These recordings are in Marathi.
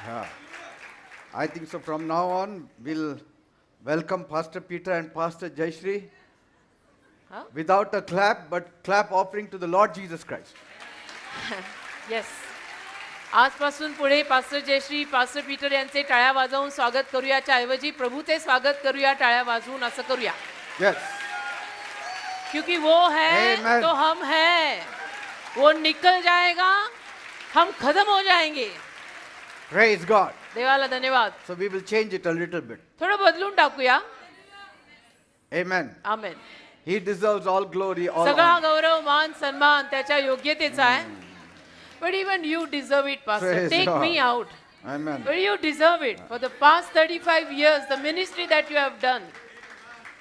Yeah. I think so. From now on, we'll welcome Pastor Peter and Pastor Jayashree Huh? without a clap, but clap offering to the Lord Jesus Christ. Yes आजपासून पुढे पास्टर जयश्री पास्टर पीटर यांचे टाळ्या वाजवून स्वागत करूयाच्या ऐवजी प्रभूचे स्वागत करूया टाळ्या वाजवून असं करूया Yes. क्योंकि वो है Amen. तो हम हैं वो निकल जाएगा हम खत्म हो जाएंगे Praise God. देवाला धन्यवाद So we will change it a little bit. थोडं बदलून टाकूया Amen. Amen He deserves all glory, all सगळा honor. गौरव मान सन्मान त्याच्या योग्यतेचा आहे but even you deserve it pastor Praise take God. me out Amen. but you deserve it for the past 35 years the ministry that you have done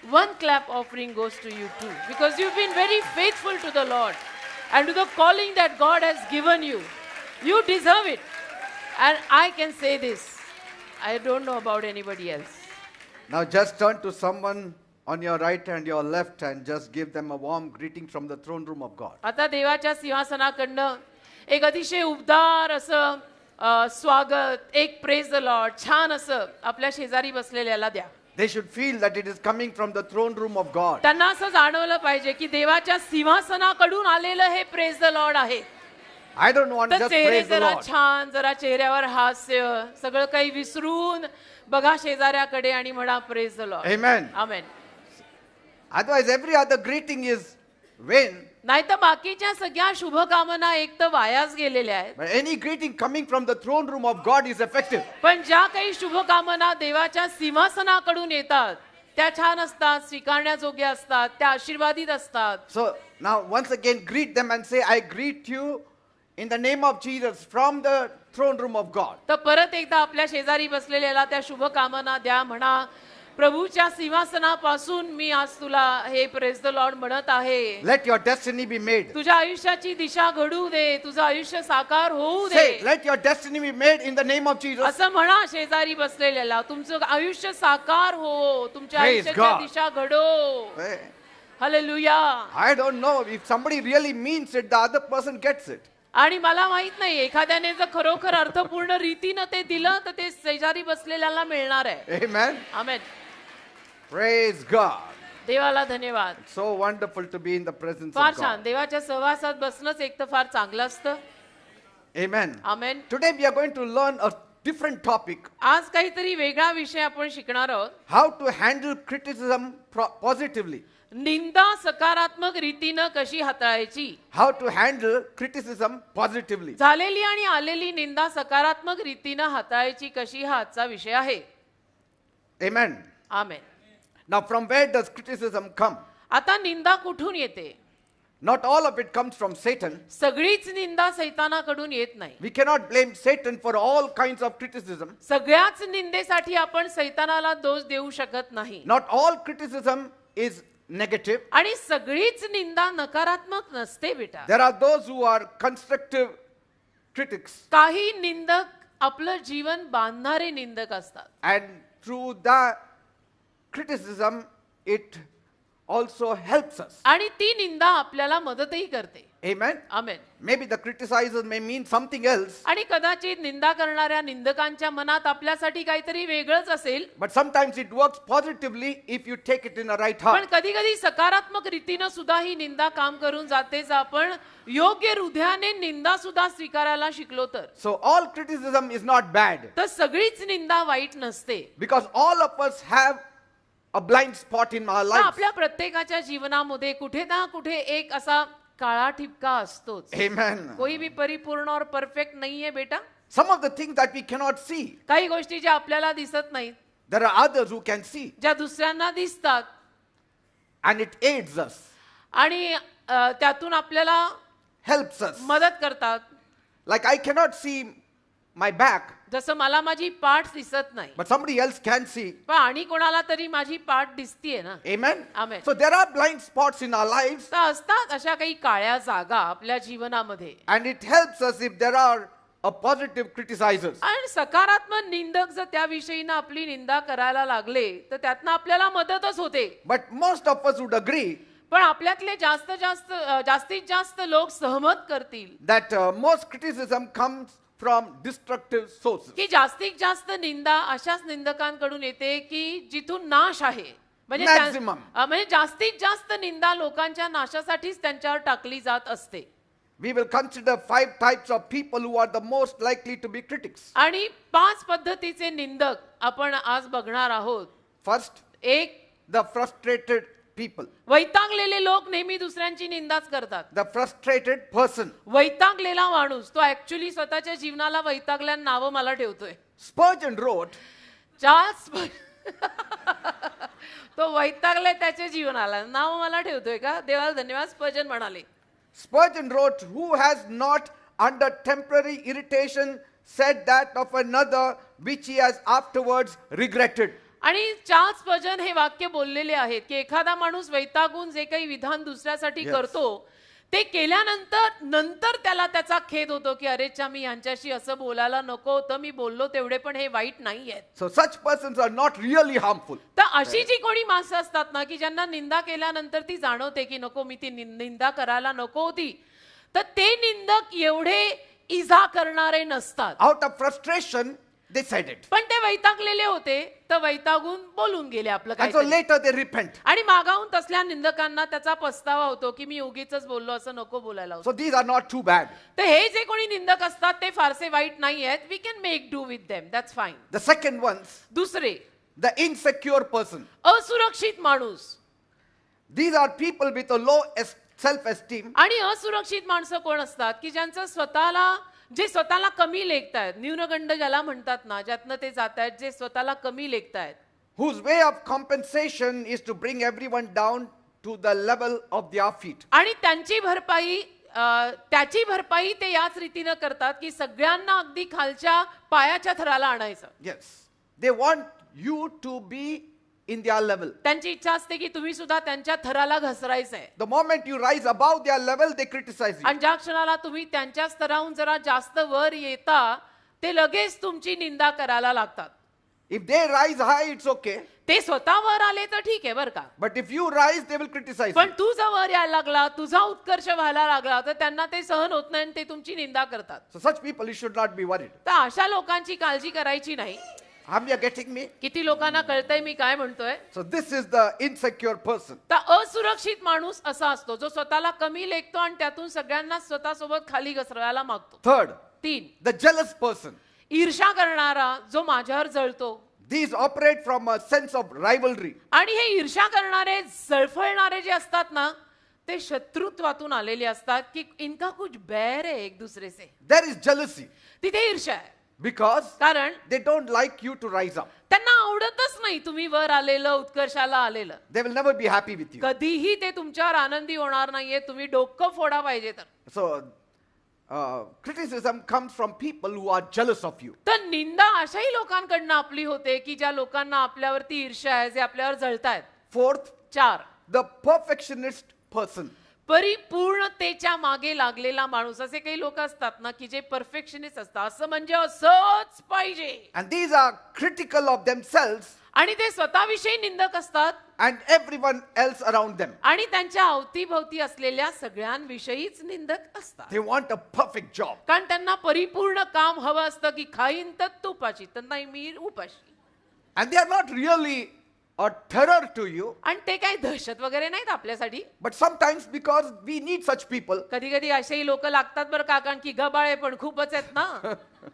one clap offering goes to you too because you've been very faithful to the Lord and to the calling that God has given you you deserve it and I can say this I don't know about anybody else Now just turn to someone on your right and your left and just give them a warm greeting from the throne room of God. आता देवाच्या सिंहासनाकडनं एक अतिशय उबदार असं स्वागत एक प्रेज द लॉर्ड छान असं आपल्या शेजारी बसलेल्याला द्या They should feel that it is coming from the throne room of God. त्यांना असं जाणवलं पाहिजे की देवाच्या सिंहासनाकडून आलेलं हे प्रेज द लॉर्ड आहे I don't want तर just चेहरे praise the जरा Lord. छान जरा चेहऱ्यावर हास्य सगळं काही विसरून बघा शेजाऱ्याकडे आणि म्हणा praise the Lord Amen. Amen Otherwise, every other greeting is vain. नाही तर बाकीच्या सगळ्या शुभकामना एक तर वायाच गेलेल्या आहेत But any greeting coming from the throne room of God is effective. पण ज्या काही शुभकामना देवाच्या सिंहासनाकडून येतात त्या छान असतात स्वीकारण्याजोग्या असतात त्या आशीर्वादित असतात So now once again greet them and say, I greet you in the name of Jesus from the throne room of God. तर परत एकदा आपल्या शेजारी बसलेल्याला त्या शुभकामना द्या म्हणा प्रभूच्या सिंहासनापासून मी आज तुला हे प्रेज द लॉर्ड म्हणत आहे Let your destiny be made. तुझ्या आयुष्याची दिशा घडू दे तुझं आयुष्य साकार होऊ दे Say, let your destiny be made in the name of Jesus. असं म्हणा शेजारी बसलेल्याला तुमचं आयुष्य साकार हो तुमच्या Praise आयुष्याची God. दिशा घडो Hey, hallelujah I don't know if somebody really means it, the other person gets it. आणि मला माहित नाही एखाद्याने जर खरोखर अर्थपूर्ण रीतीनं ते दिलं तर ते शेजारी बसलेल्याला मिळणार आहे Amen. आमेन Praise God. देवाला धन्यवाद So wonderful to be in the presence फार of छान God. देवाच्या सहवासात बसणंच एक तर फार चांगलं असतं Amen. Amen Today we are going to learn a different topic. आज काहीतरी वेगळा विषय आपण शिकणार आहोत How to handle criticism positively. निंदा सकारात्मक रीतीनं कशी हाताळायची How to handle criticism positively. झालेली आणि आलेली निंदा सकारात्मक रीतीनं हाताळायची कशी हा आजचा विषय आहे Amen. Amen Now from where does criticism come? आता निंदा कुठून येते Not all of it comes from Satan. सगळीच निंदा सैतानाकडून येत नाही We cannot blame Satan for all kinds of criticism. सगळ्याच निंदेसाठी आपण सैतानाला दोष देऊ शकत नाही Not all criticism is negative. आणि सगळीच निंदा नकारात्मक नसते बेटा There are those who are constructive critics. काही निंदक आपलं जीवन बांधणारे निंदक असतात And through that criticism, it also helps us. आणि ती निंदा आपल्याला मदतही करते Amen. Amen Maybe the criticizers may mean something else, आणि कदाचित निंदा करणाऱ्या निंदकांच्या मनात आपल्यासाठी काहीतरी वेगळंच असेल but sometimes it works positively if you take it in a right पण heart. कधी कधी सकारात्मक रीतीनं सुद्धा ही निंदा काम करून जातेच आपण योग्य हृदयाने निंदा सुद्धा स्वीकारायला शिकलो तर So all criticism is not bad, तर सगळीच निंदा वाईट नसते because all of us have a blind spot in our तर lives. आपल्या प्रत्येकाच्या जीवनामध्ये कुठे ना कुठे एक असा काळा ठिपका असतोच Amen. कोई भी परिपूर्ण और परफेक्ट नाहीये बेटा Some of the things that we cannot see, काही गोष्टी ज्या आपल्याला दिसत नाहीत there are others who can see, ज्या दुसऱ्यांना दिसतात and it aids us, आणि त्यातून आपल्याला helps us. मदत करतात Like I cannot see my back, जसं मला माझी पाठ दिसत नाही but somebody else can see. पण आणि कोणाला तरी माझी पाठ दिसतीये ना Amen. Amen. So there are blind spots in our lives, तर असतात अशा काही काळ्या जागा आपल्या जीवनामध्ये and it helps us if there are a positive criticizers. आणि सकारात्मक निंदक जर त्याविषयीनं आपली निंदा करायला लागले तर त्यातनं आपल्याला मदतच होते But most of us would agree पण आपल्यातले जास्तीत जास्त लोक सहमत करतील that most criticism comes from destructive sources. की जास्तीत जास्त निंदा अशाच निंदकांकडून येते की जिथून नाश आहे. म्हणजे Maximum. म्हणजे जास्तीत जास्त निंदा लोकांच्या नाशासाठीच त्यांच्यावर टाकली जात असते. We will consider 5 types of people who are the most likely to be critics. आणि 5 पद्धतीचे निंदक आपण आज बघणार आहोत. First, एक, the frustrated people. वैतागलेले लोक नेहमी दुसऱ्यांची निंदाच करतात. The frustrated person. वैतागलेला माणूस तो ऍक्च्युली स्वतःच्या जीवनाला वैतागल्या नावं मला ठेवतोय. Spurgeon wrote, चार्ल्स तो वैतागलाय त्याच्या जीवनाला नाव मला ठेवतोय का? देवाला धन्यवाद. स्पर्जन म्हणाले. Spurgeon wrote, who has not under temporary irritation said that of another which he has afterwards regretted. आणि चार्ल्स स्पर्जन हे वाक्य बोललेले आहेत की एखादा माणूस वैतागून जे काही विधान दुसऱ्यासाठी Yes. करतो ते केल्यानंतर त्याला त्याचा खेद होतो की अरेच्या मी यांच्याशी असं बोलायला नको होतं, मी बोललो तेवढे पण हे वाईट नाही आहेत. So such persons are not really harmful. तर अशी जी कोणी माणसं असतात ना की ज्यांना निंदा केल्यानंतर ती जाणवते की नको मी ती निंदा करायला नको होती, तर ते निंदक एवढे इजा करणारे नसतात. Out of frustration, they said it. पण ते वैतागलेले होते तर वैतागून बोलून गेले आपलं And so काय. later they repent. आणि मागाहून तसल्या निंदकांना त्याचा पस्तावा होतो की मी उगीच बोललो, असं नको बोलायला होतं. So these are not too bad. तर हे जे कोणी निंदक असतात ते फारसे वाईट नाही आहेत. We can make do with them, that's fine. The second ones, दुसरे, the insecure person. असुरक्षित माणूस. These are people with a low self-esteem. आणि असुरक्षित माणसं कोण असतात की ज्यांचं जे स्वतःला कमी लेखतायत, न्यूनगंड ज्याला म्हणतात ना, ज्यातनं ते जात आहेत, जे स्वतःला कमी लेखतायत, Whose way of compensation is to bring everyone down to the level of their feet. आणि त्याची भरपाई ते याच रीतीनं करतात की सगळ्यांना अगदी खालच्या पायाच्या थराला आणायचं. Yes. They want you to be in their level. त्यांची इच्छा असते की तुम्ही सुद्धा त्यांच्या थराला घसरायचंय. The moment you rise above their level, they criticize you. आणि ज्या क्षणाला तुम्ही त्यांच्या स्तराहून जरा जास्त वर येता ते लगेच तुमची निंदा करायला लागतात. If they rise high, it's okay. ते स्वतः वर आले तर ठीक आहे बरं का, But if you rise, they will criticize you. पण तू जर वर यायला लागला, तुझा उत्कर्ष व्हायला लागला, तर त्यांना ते सहन होत नाही आणि ते तुमची निंदा करतात. So such people, you should not be worried. तर अशा लोकांची काळजी करायची नाही. Are you getting me? किती लोकांना कळतंय मी काय म्हणतोय? So this is the insecure person. तर असुरक्षित माणूस असा असतो जो स्वतःला कमी लेखतो आणि त्यातून सगळ्यांना स्वतःसोबत खाली घसरायला मागतो. Third, 3, the jealous person. ईर्ष्या करणारा जो माझ्यावर जळतो. These operate from a sense of rivalry. आणि हे ईर्ष्या करणारे, जळफळणारे जे असतात ना, ते शत्रुत्वातून आलेले असतात की इनका कुछ बैर है एक दूसरे से. There is jealousy तिथे ईर्ष्या आहे. because कारण they don't like you to rise up. त्यांना आवडतच नाही तुम्ही वर आलेलं, उत्कर्षाला आलेलं. They will never be happy with you. कधीही ते तुमच्यावर आनंदी होणार नाहीये. तुम्ही डोकं फोडा पाहिजे तर. So criticism comes from people who are jealous of you. तर निंदा अशाही लोकांकडनं आपली होते की ज्या लोकांना आपल्यावरती ईर्ष्या आहे, जे आपल्यावर जळतायत. Fourth, 4, the perfectionist person. परिपूर्णतेच्या मागे लागलेला माणूस. असे काही लोक असतात ना की जे परफेक्शनिस्ट असतात, असं म्हणजे असंच पाहिजे. And these are critical of themselves आणि ते स्वतःविषयी निंदक असतात and everyone else around them. आणि त्यांच्या अवतीभवती असलेल्या सगळ्यांविषयीच निंदक असतात. They want a perfect job. कारण त्यांना परिपूर्ण काम हवं असतं की खाईन तर तुपाची तर नाही मी उपाशी. And they are not really a terror to you, आणि ते काही दहशत वगैरे नाहीत आपल्यासाठी. but sometimes because we need such people, कधी कधी असेही लोक लागतात बरं का, कारण की गबाळे पण खूपच आहेत ना,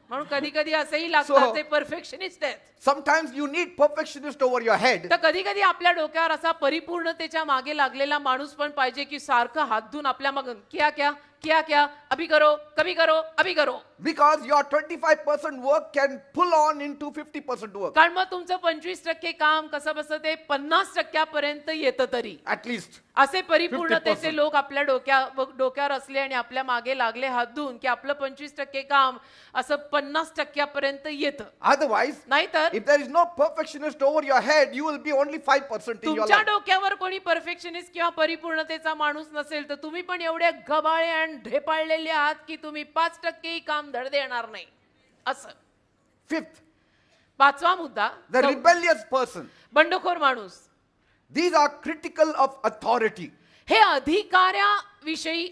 म्हणून कधी कधी असेही लागतात. So- ते परफेक्शनिस्ट आहेत. sometimes you need perfectionist over your head. तर कधी कधी आपल्या डोक्यावर असा परिपूर्णतेच्या मागे लागलेला माणूस पण पाहिजे की सारखं हात धुवून आपल्या मागून क्या क्या क्या क्या अभी करो कभी करो अभी करो. Because your 25% work can pull on into 50% work. कारण मग तुमचं 25% काम कसं बसं ते 50% येतं तरी. At least. असे परिपूर्णतेचे 50%. लोक आपल्या डोक्यावर असले आणि आपल्या मागे लागले हात धुवून की आपलं 25% काम असं 50% येतं. Otherwise, नाहीतर if there is no perfectionist over your head, you will be only 5% in your तुमच्या life. डोक्यावर कोणी परफेक्शनिस्ट किंवा परिपूर्णतेचा माणूस नसेल तर तुम्ही पण एवढे गबाळे आणि ढेपाळलेले आहात की तुम्ही 5% काम धड देणार नाही. असं. Fifth, 5वा मुद्दा, the rebellious person. बंडखोर माणूस. These are critical of authority. हे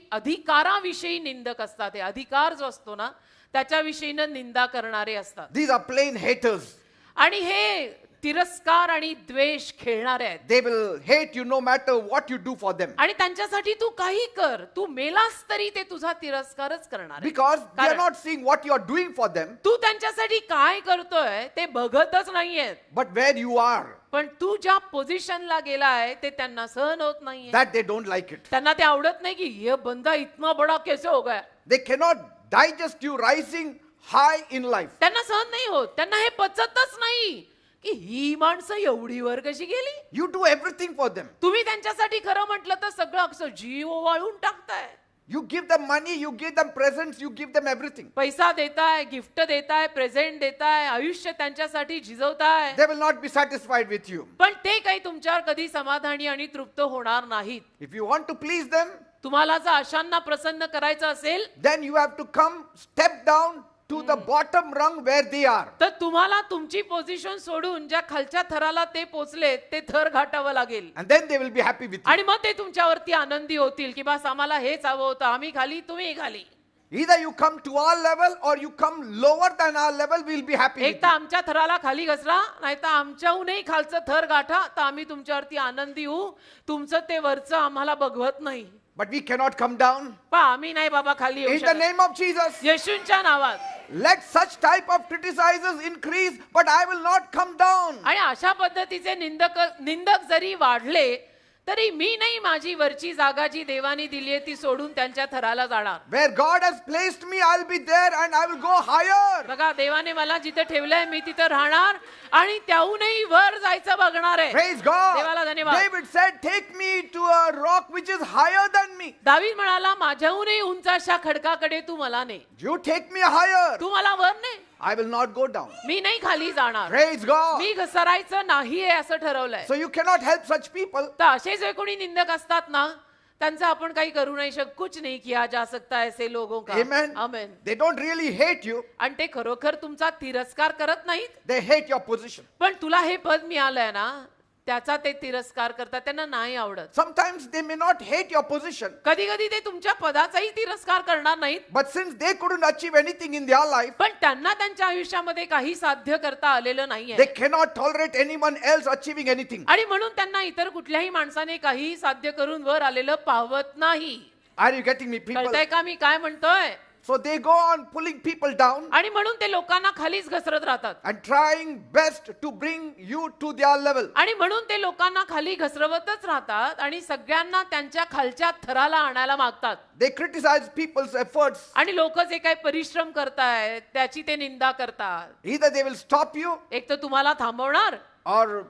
अधिकाराविषयी निंदक असतात. हे अधिकार जो असतो ना त्याच्याविषयीनं निंदा करणारे असतात. These are plain haters. आणि हे तिरस्कार आणि द्वेष खेळणारे आहेत. They will hate you no matter what you do for them. आणि त्यांच्यासाठी तू काही कर, तू मेलास तरी ते तुझा तिरस्कारच करणार आहेत. Because they are कारण not seeing what you are doing for them, तू त्यांच्यासाठी काय करतोय ते बघतच नाहीयेत. but where you are, पण तू ज्या पोझिशनला गेलाय ते त्यांना सहन होत नाहीये. that they don't like it. त्यांना ते आवडत नाही की ये बंदा इतना बडा कैसे हो गया. They cannot digest you rising high in life. त्यांना सहन नाही होत, त्यांना हे पचतच नाही की ही माणसं एवढी वर कशी गेली. You do everything for them. तुम्ही त्यांच्यासाठी खरं म्हटलं तर सगळं अक्षर जीव वाळून टाकताय. You give them money, you give them presents, you give them everything. पैसा देताय, गिफ्ट देताय, प्रेझेंट देताय, आयुष्य त्यांच्यासाठी झिजवताय. They will not be satisfied with you. पण ते काही तुमच्यावर कधी समाधानी आणि तृप्त होणार नाहीत. If you want to please them, तुम्हाला जर अशांना प्रसन्न करायचं असेल then you have to come step down to the bottom rung where they are. तर तुम्हाला तुमची पोझिशन सोडून ज्या खालच्या थराला ते पोचले ते थर गाठावं लागेल. And then they will be happy with you. आणि मग ते तुमच्यावरती आनंदी होतील की बस आम्हाला हेच हवं होतं, आम्ही खाली तुम्ही खाली. Either you come to our level or you come lower than our level, we'll be happy with एक तर you. आमच्या थराला खाली घसरा, नाही तर आमच्याहूनही खालचं थर गाठा, तर आम्ही तुमच्यावरती आनंदी होऊ. तुमचं ते वरचं आम्हाला बघवत नाही. But we cannot come down. पण आम्ही नाही बाबा खाली येऊ In the शकत. name of Jesus, येशूंच्या नावात. let such type of criticizers increase, but I will not come down. आणि अशा पद्धतीचे निंदक जरी वाढले तरी मी नाही माझी वरची जागा जी देवानी दिली आहे ती सोडून त्यांच्या थराला जाणार. Where God has placed me, I'll be there and I will go higher. बघा देवाने मला जिथे ठेवलंय मी तिथे राहणार आणि त्याहूनही वर जायचं बघणार आहे. Praise God. देवाला धन्यवाद. David said, take me to a rock which is higher than me. दावीद म्हणाला माझ्याहूनही उंच अशा खडकाकडे तू मला ने. You take me higher. तू मला वर ने. I will not go down. मी नाही खाली जाणार. Praise God. मी घसरायचं नाहीये असं ठरवलंय. So you cannot help such people. तर असे जे कोणी निंदक असतात ना त्यांचं आपण काही करू नाही शकत. कुछ नहीं किया जा सकता ऐसे लोगों का. Amen. Amen. They don't really hate you. आणि ते खरोखर तुमचा तिरस्कार करत नाहीत. They hate your position. पण तुला हे पद मिळालंय ना त्याचा ते तिरस्कार करतात. त्यांना नाही आवडत. Sometimes they may not hate your position, कधी कधी ते तुमच्या पदाचाही तिरस्कार करणार नाहीत. but since they couldn't achieve anything in their life, पण त्यांना त्यांच्या आयुष्यामध्ये काही साध्य करता आलेलं नाहीये. they cannot tolerate anyone else achieving anything. आणि म्हणून त्यांना इतर कुठल्याही माणसाने काही साध्य करून वर आलेलं पाहवत नाही. Are you getting me, people? कळतंय का मी काय म्हणतोय. So they go on pulling people down आणि म्हणून ते लोकांना खालीच घसरत राहतात. and trying best to bring you to their level. आणि म्हणून ते लोकांना खाली घसरवतच राहतात आणि सगळ्यांना त्यांच्या खालच्या थराला आणायला मागतात. They criticize people's efforts. आणि लोक जे काही परिश्रम करतायत त्याची ते निंदा करतात. Either they will stop you एक तर तुम्हाला थांबवणार or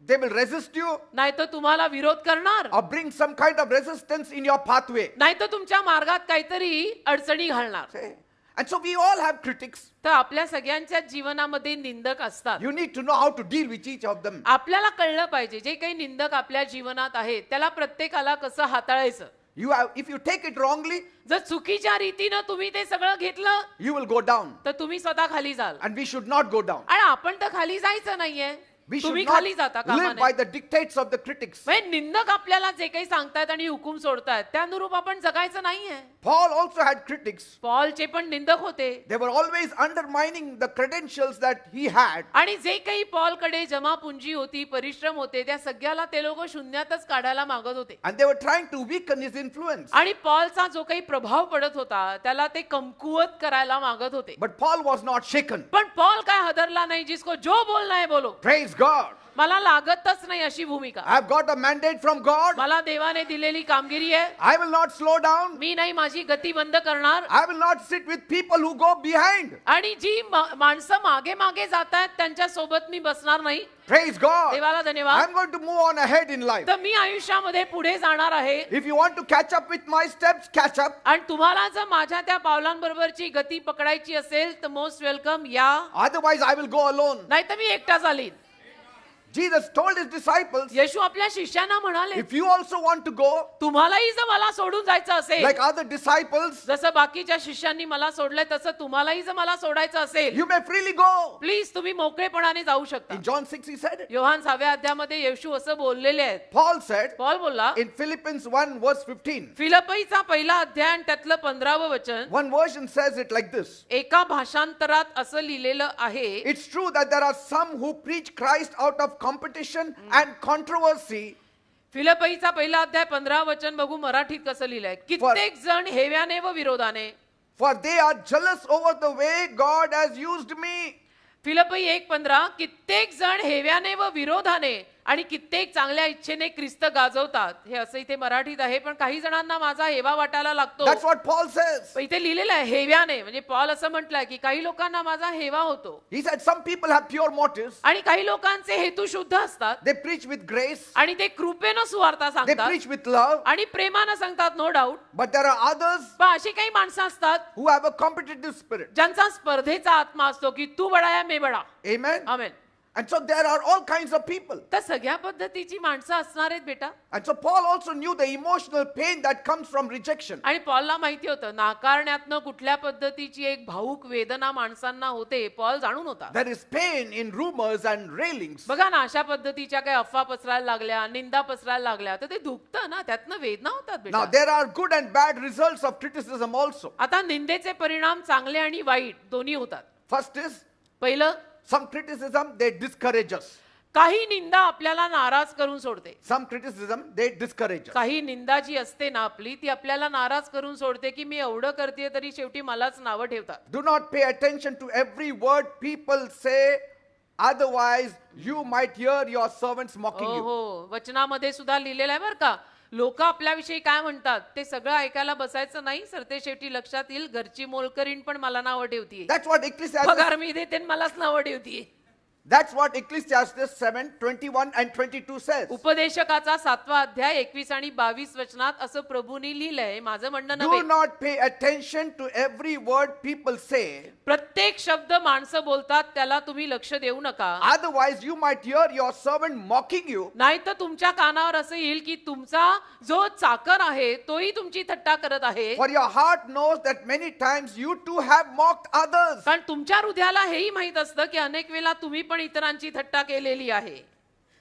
they will resist you नाही तर तुम्हाला विरोध करणार or bring some kind of resistance in your pathway. नाही तर तुमच्या मार्गात काहीतरी अडचणी घालणार. Okay? And so we all have critics. तर आपल्या सगळ्यांच्या जीवनामध्ये निंदक असतात. You need to know how to deal with each of them. आपल्याला कळलं पाहिजे जे काही निंदक आपल्या जीवनात आहेत त्याला प्रत्येकाला कसं हाताळायचं. If you take it wrongly, जर चुकीच्या रीतीनं तुम्ही ते सगळं घेतलं you will go down. तर तुम्ही स्वतः खाली जाल. And we should not go down. आणि आपण तर खाली जायचं नाहीये. We should तुम्ही not खाली जाता कामा live by the dictates of the critics. म्हणजे निंदक आपल्याला जे काही सांगतायत आणि हुकूम सोडतायत त्यानुरूप आपण जगायचं नाहीये. Paul also had critics. पॉलचे पण निंदक होते. They were always undermining the credentials that he had. आणि जे काही पॉलकडे जमापुंजी होती परिश्रम होते त्या सगळ्याला ते लोक शून्यातच काढायला मागत होते. And they were trying to weaken his influence. आणि पॉलचा जो काही प्रभाव पडत होता त्याला ते कमकुवत करायला मागत होते. But Paul was not shaken. पण पॉल काय हादरला नाही. जिसको जो बोलना है बोलो. Praise God. मला लागतच नाही अशी भूमिका. I have got a mandate from God. मला देवाने दिलेली कामगिरी आहे. I will not slow down. मी नाही माझी गती बंद करणार. I will not sit with people who go behind. आणि जी माणसं मागे मागे जात आहेत त्यांच्या सोबत मी बसणार नाही. Praise God. देवाला धन्यवाद. I'm going to move on ahead in life. तर मी आयुष्यामध्ये पुढे जाणार आहे. If you want to catch up with my steps, catch up. आणि तुम्हाला जर माझ्या त्या पावलांबरोबरची गती पकडायची असेल तर मोस्ट वेलकम या. Otherwise, I will go alone. नाही तर मी एकटा चालीन. Jesus told his disciples, येशू आपल्या शिष्यांना म्हणाले, if you also want to go, तुम्हालाही जर मला सोडून जायचं असेल, like other disciples, जसं बाकीच्या शिष्यांनी मला सोडलंय तसं तुम्हालाही जर मला सोडायचं असेल, you may freely go. Please तुम्ही मोकळेपणाने जाऊ शकता. In John 6 he said it. Yohan 6व्या अध्यायामध्ये येशू असं बोललेले आहेत. Paul said पॉल बोलला in Philippians 1 verse 15. फिलिप्पीचा पहिला अध्याय आणि त्यातलं 15वं वचन, One version says it like this. एका भाषांतरात असं लिहिलेलं आहे, It's true that there are some who preach Christ out of competition and controversy. फिलिप्पीचा पहिला अध्याय 15 वचन बघू मराठीत कसं लिहिलंय. कित्येक जण हेव्याने व विरोधाने, For they are jealous over the way God has used me. फिलिप्पी 1:15, कित्येक जण हेव्याने व विरोधाने आणि कित्येक चांगल्या इच्छेने ख्रिस्त गाजवतात. हे असं इथे मराठीत आहे, पण काही जणांना माझा हेवा वाटायला लागतो. That's what Paul says. पण इथे लिहिलेलं आहे हेव्याने, म्हणजे पॉल असं म्हटलंय की काही लोकांना माझा हेवा होतो. He said some people have pure motives. आणि काही लोकांचे हेतू शुद्ध असतात They preach with grace. आणि ते कृपेनं सुवार्ता They सांगतात preach with love. आणि प्रेमानं सांगतात, no doubt. But there are others पण अशी काही माणसं असतात who have a competitive spirit. ज्यांचा स्पर्धेचा आत्मा असतो की तू बडा या मी बडा. Amen. Amen. And so there are all kinds of people. तर सगळ्या पद्धतीची माणसं असणार आहेत बेटा. And so Paul also knew the emotional pain that comes from rejection. आणि पॉलला माहिती होतं नाकारण्यातनं कुठल्या पद्धतीची एक भावुक वेदना माणसांना होते, पॉल जाणून होता. There is pain in rumors and railings. बघा ना, अशा पद्धतीच्या काही अफवा पसरायला लागल्या, निंदा पसरायला लागल्या, तर ते दुखतं ना, त्यातनं वेदना होतात Now बेटा. there are good and bad results of criticism also. आता निंदेचे परिणाम चांगले आणि वाईट दोन्ही होतात. First is पहिलं, some criticism they discourage us. काही निंदा आपल्याला नाराज करून सोडते. Some criticism they discourage us. काही निंदा जी असते ना आपली, ती आपल्याला नाराज करून सोडते की मी एवढं करते तरी शेवटी मलाच नावं ठेवतात. Do not pay attention to every word people say, otherwise you might hear your servants mocking हो you. हो, वचनामध्ये सुद्धा लिहिलेलं आहे बरं का. लोक आपल्याविषयी काय म्हणतात ते सगळं ऐकायला बसायचं नाही, सर ते शेवटी लक्षात येईल घरची मोलकरीण पण मला नावं ठेवतीये, That's what Ecclesiastes पगार मी देते आणि मलाच नावं ठेवतीये. That's what Ecclesiastes 7:21 and 22 says. उपदेशकाचा 7वा अध्याय 21 आणि 22 वचनात असं प्रभूंनी लिहिलंय, माझं म्हणणं Do नव्हे. not pay attention to every word people say, प्रत्येक शब्द माणसं बोलतात त्याला तुम्ही लक्ष देऊ नका, otherwise you might hear your servant mocking you. नाही तर तुमच्या कानावर असं येईल की तुमचा जो चाकर आहे तोही तुमची थट्टा करत आहे. For your heart knows that many times you too have mocked others. कारण तुमच्या हृदयाला हेही माहित असतं की अनेक वेळा तुम्ही पण इतरांची थट्टा केलेली आहे.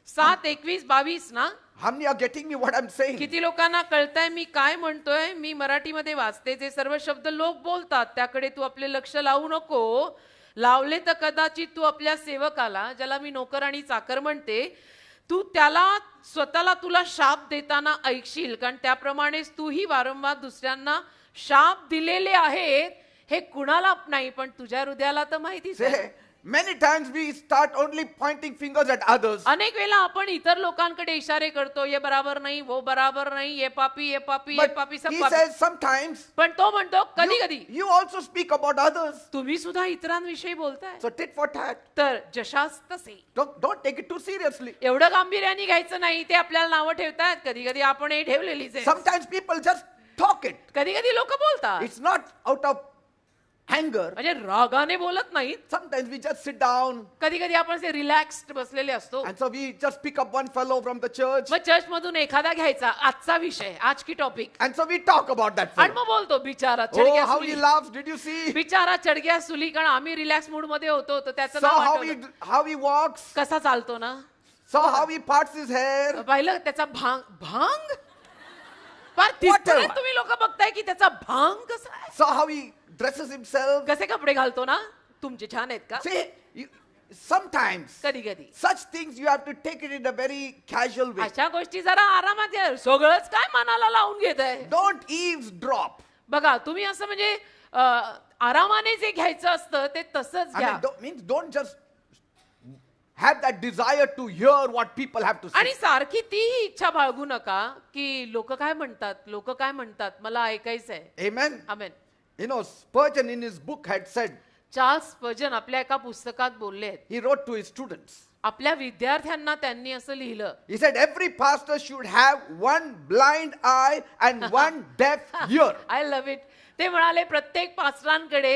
7:21-22 ना. How many are getting me what I'm saying? किती लोकांना कळतंय मी काय म्हणतोय? मी मराठीमध्ये वाचते, जे सर्व शब्द लोक बोलतात त्याकडे तू आपले लक्ष लावू नको. लावले तर कदाचित तू आपल्या सेवकाला, ज्याला मी नोकर आणि चाकर म्हणते, तू त्याला स्वतःला तुला शाप देताना ऐकशील, कारण त्याप्रमाणेच तूही वारंवार दुसऱ्यांना शाप दिलेले आहेत. हे कुणाला नाही पण तुझ्या हृदयाला तर माहितीच आहे. Say, many times we start only pointing fingers at others. अनेक वेळा आपण इतर लोकांकडे इशारे करतो, ये बराबर नाही, वो बराबर नाही, ये पापी, ये पापी, ये But पापी, सब he पापी. says sometimes पण तो म्हणतो कधी कधी you also speak about others. तुम्ही सुद्धा इतरांविषयी बोलताय. So tit for tat. तर जशास तसे. Don't take it too seriously. एवढं गांभीर्याने घ्यायचं नाही, ते आपल्याला नावं ठेवतायत. कधी कधी आपण हे ठेवलेलीच आहे. Sometimes people just talk it. कधी कधी लोक बोलतात, It's not out of anger. म्हणजे रागाने बोलत नाहीत. Sometimes we just sit down कधी कधी आपण असे रिलॅक्स्ड बसलेले असतो. and so we just pick up one fellow from the church मग चर्च मधून एखादा घ्यायचा, आजचा विषय, आज की topic, and so we talk about that आणि fellow. मग बोलतो बिचारा Oh, चढग्या how he Sulli, laughs. Did you see? बिचारा चढग्या सुली. कारण आम्ही रिलॅक्स मूड मध्ये होतो, तर त्याचं Saw नाव how आठवलं. how he walks. कसा चालतो ना, Saw how he parts his hair. पाहिलं त्याचा भांग, भांग फार तिथपर्यंत तुम्ही लोक बघताय की त्याचा भांग कसा आहे, Saw how he dresses himself. कसे कपडे घालतो ना. तुमचे छान आहेत का? See, sometimes कधी कधी such things you have to take it in a very casual way. अशा गोष्टी जरा आरामात घ्या. सगळंच काय मनाला लावून घेत आहे. Don't eavesdrop. बघा तुम्ही असं म्हणजे आरामाने जे घ्यायचं असतं ते तसंच I घ्या. mean, don't just have that desire to hear what people have to say. आणि सारखी तीही इच्छा बाळगू नका की लोक काय म्हणतात, लोक काय म्हणतात, मला ऐकायचंय. Amen. Amen. You know, Spurgeon in his book had said, Charles Spurgeon आपल्या एका पुस्तकात बोलले आहेत. he wrote to his students. आपल्या विद्यार्थ्यांना त्यांनी असं लिहिलं, He said, every pastor should have one blind eye and one deaf ear. I love it. ते म्हणाले प्रत्येक पास्टरांकडे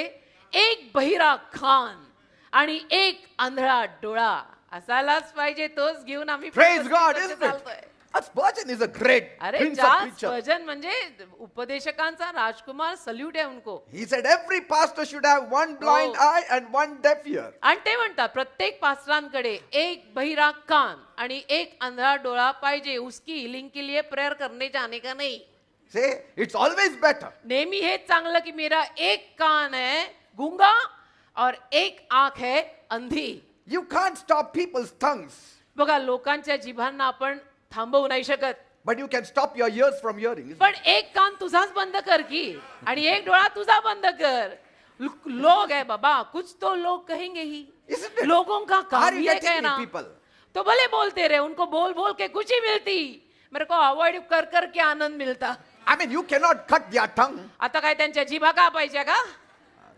एक बहिरा कान आणि एक आंधळा डोळा असायलाच पाहिजे, तोच घेऊन आम्ही Praise 35 God, वर्ष isn't it? चालतोय. Spurgeon is a great अरे prince of जास preachers. भजन म्हणजे उपदेशकांचा राजकुमार, सल्यूट आहे उनको. He said every pastor should have one blind Oh. eye and one deaf ear. आणि ते म्हणतात प्रत्येक पास्टरांकडे एक बहिरा कान आणि एक अंधा डोळा पाहिजे. उसकी हिलिंग के लिए प्रेयर करने जाने का नहीं. Say, it's always better. नेहमी हेच चांगलं की मेरा एक कान है गूंगा और एक आंख है अंधी. You can't stop people's tongues, बघा लोकांच्या जिभांना आपण थांबवू नाही शकत, but you can stop your ears from hearing. isn't it? पण एक कान तुझाच बंद कर की आणि एक डोळा तुझा बंद कर. लोग है बाबा, कुछ तो लोग कहेंगे ही. Isn't it? लोगों का Are काम you ही है getting me, कहना. people? तो भले बोलते रहे, उनको बोल बोल के कुछ ही मिलती, मेरे को अवॉइड कर कर के आनंद मिलता. I mean, you cannot cut their tongue. आता काय त्यांच्या जिभा कापायच्या का?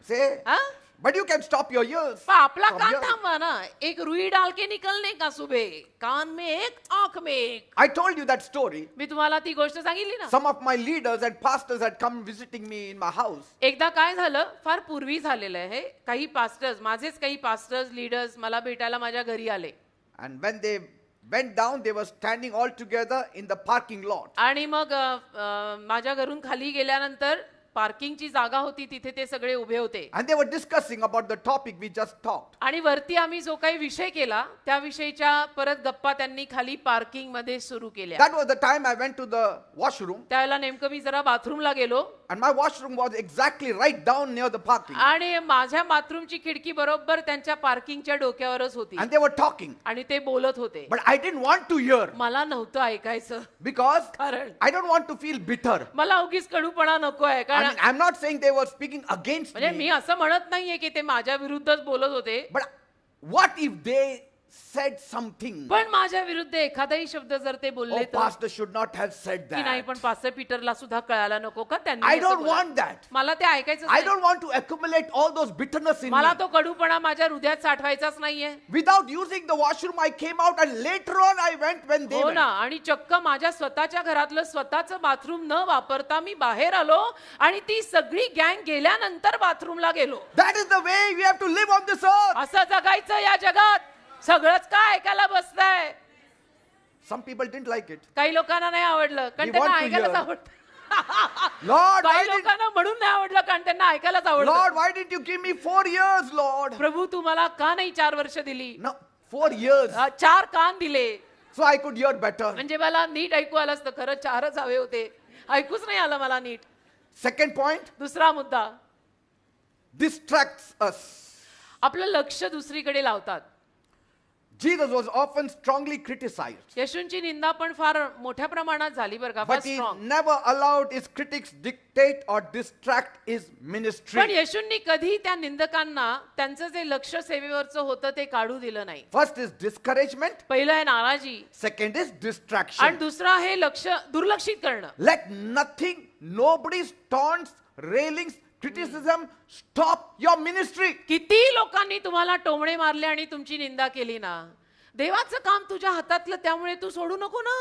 Say, हा? but you can stop your ears. पण आपला from कान hearing. थांबवा ना. एक रुई डाल के निकलने का सुबह, कान में एक आंख में एक. I told you that story. मी तुम्हाला ती गोष्ट सांगितली ना. Some of my leaders and pastors had come visiting me in my house. एकदा काय झालं, फार पूर्वी झालेलं आहे. काही पास्टर्स, माझेच काही पास्टर्स लीडर्स मला भेटायला माझ्या घरी आले. And when they went down, they were standing all together in the parking lot. आणि मग माझ्या घरून खाली गेल्यानंतर पार्किंगची जागा होती, तिथे ते सगळे उभे होते. And they were discussing about the topic we just talked. आणि वरती आम्ही जो काही विषय केला त्या विषयीच्या परत गप्पा त्यांनी खाली पार्किंग मध्ये सुरू केल्या. That was the time I went to the washroom, त्यावेळेला नेमकं मी जरा बाथरूमला गेलो and my washroom was exactly right down near the parking. आणि माझ्या बाथरूमची खिडकी बरोबर त्यांच्या पार्किंगच्या डोक्यावरच होती. And they were talking. आणि ते बोलत होते. But I didn't want to hear मला नव्हतं ऐकायचं, because कारण I don't want to feel bitter. मला उगीच कडूपणा नको आहे. I कारण mean, I'm not saying they were speaking against म्हणजे me. मी असं म्हणत नाहीये की ते माझ्या विरुद्धच बोलत होते, But what if they said something? पण माझ्या विरुद्ध एखादाही शब्द जर ते Oh, बोलले तर pastor should not have said की नाही, that. पण पास्टर पीटरला सुद्धा कळायला नको का त्यांनी I असं don't बोललं? want that. मला ते ऐकायचं I नाही. don't want to accumulate all those bitterness in me. मला तो कडूपणा माझ्या हृदयात साठवायचाच नाहीये. Without using the washroom, I came out, and later on I went when they हो went. ना. आणि चक्क माझ्या स्वतःच्या घरातलं स्वतःचं बाथरूम न वापरता मी बाहेर आलो आणि ती सगळी गँग गेल्यानंतर बाथरूमला गेलो. That is the way we have to live on this earth. असं जगायचं या जगात. सगळंच का ऐकायला बसताय? Some people didn't like it. काही लोकांना नाही आवडलं कारण We त्यांना want to ऐकायलाच hear. आवडतं. Lord, काही लोकांना म्हणून नाही आवडलं कारण त्यांना ऐकायलाच आवडतं. Lord, why didn't you give me 4 years, Lord? प्रभू तू मला का नाही 4 वर्ष दिली? No, 4 years. 4 कान दिले So I could hear better. म्हणजे मला नीट ऐकू आलं असतं. खरं 4च हवे होते, ऐकूच नाही आलं मला नीट. Second point, दुसरा मुद्दा, distracts us. आपलं लक्ष दुसरीकडे लावतात. Jesus was often strongly criticized, येशूंची निंदा पण फार मोठ्या प्रमाणात झाली बरं का, फार but he strong. never allowed his critics dictate or distract his पण ministry. येशूंनी कधी त्या निंदकांना त्यांचं जे लक्ष सेवेवरचं होतं ते काढू दिलं नाही. First is discouragement. पहिलं आहे नाराजी Second is आणि distraction. दुसरं आहे लक्ष दुर्लक्षित करणं. Let nothing, nobody's taunts, railings, criticism stop your ministry. किती लोकांनी तुम्हाला टोमणे मारले आणि तुमची निंदा केली ना, देवाचं काम तुझ्या हातातलं, त्यामुळे तू सोडू नको ना.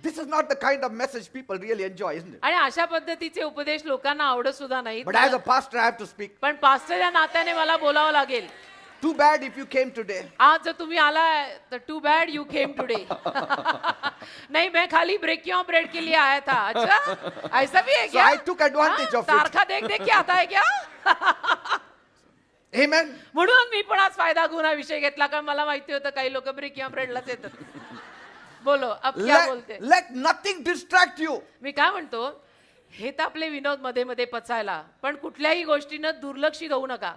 This is not the kind of message people really enjoy, isn't it? आणि अशा पद्धतीचे उपदेश लोकांना आवडत सुद्धा नाही. But as a pastor, I have to speak. पण पास्टर या नात्याने मला बोलावं लागेल. Too bad if you came today. आज जर तुम्ही आलाय तर too bad you came today. नहीं, मैं खाली ब्रेकियों ब्रेड के लिए आया था. अच्छा, ऐसा भी है So क्या? I took advantage of it. तारखा देख देख के आता है क्या? Amen. म्हणून मी पण आज फायदा गुना विषय घेतला, कारण मला माहिती होतं काही लोक ब्रेकियों ब्रेडलाच येतात. बोलो, अब क्या बोलते? Let nothing distract you. मी काय म्हणतो, हे तर आपले विनोद मध्ये मध्ये पचायला, पण कुठल्याही गोष्टीनं दुर्लक्षित होऊ नका.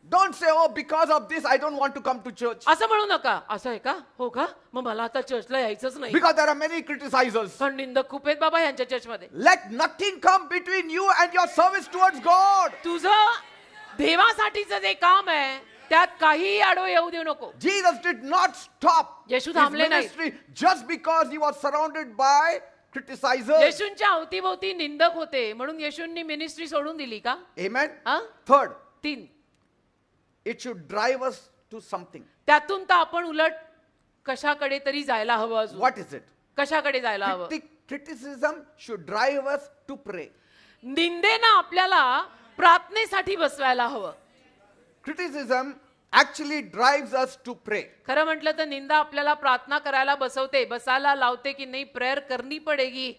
Don't say, oh, because of this, I don't want to come to church. असं म्हणू नका. असं आहे का? हो का? मग मला आता चर्चला यायचंच नाही. Because there are many criticizers. पण निंदक खूप आहेत बाबा यांच्या चर्चमध्ये. Let nothing come between you and your service towards God. तुझं देवासाठीचं जे काम आहे त्यात काही आडवं येऊ देऊ नको. Jesus did not stop Yeshu his थांबले नाहीत. ministry just because he was surrounded by criticizers. येशूंच्या अवतीभोवती निंदक होते म्हणून येशूंनी मिनिस्ट्री सोडून दिली का? Amen. हा? Third, 3, it should drive us to something. त्यातून तर आपण उलट कशाकडे तरी जायला हवं. अजून What is it? कशाकडे जायला हवं? Criticism should drive us to pray. निंदेनं आपल्याला प्रार्थनेसाठी बसवायला हवं. Criticism actually drives us to pray. खरं म्हटलं तर निंदा आपल्याला प्रार्थना करायला बसवते, बसायला लावते की नाही प्रेयर करनी पडेगी.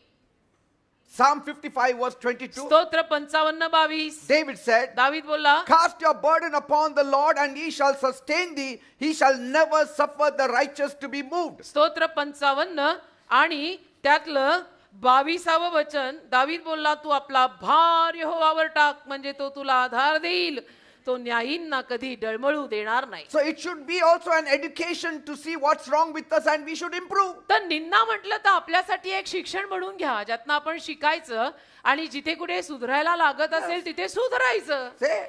Psalm 55 verse 22. स्तोत्र 55:22. David said, दावीद बोलला, cast your burden upon the Lord and he shall sustain thee. He shall never suffer the righteous to be moved. स्तोत्र 55 आणि त्यातलं 22वं वचन दावीद बोलला, तू आपला भार यहोवावर टाक म्हणजे तो तुला आधार देईल, तो न्यायींना कधी डळमळू देणार नाही. So it should be also an education to see what's wrong with us and we should improve. तर निंदा म्हटलं तर आपल्यासाठी एक शिक्षण म्हणून घ्या, ज्यातनं आपण शिकायचं आणि जिथे कुठे सुधारायला लागत असेल तिथे सुधारायचं. Say,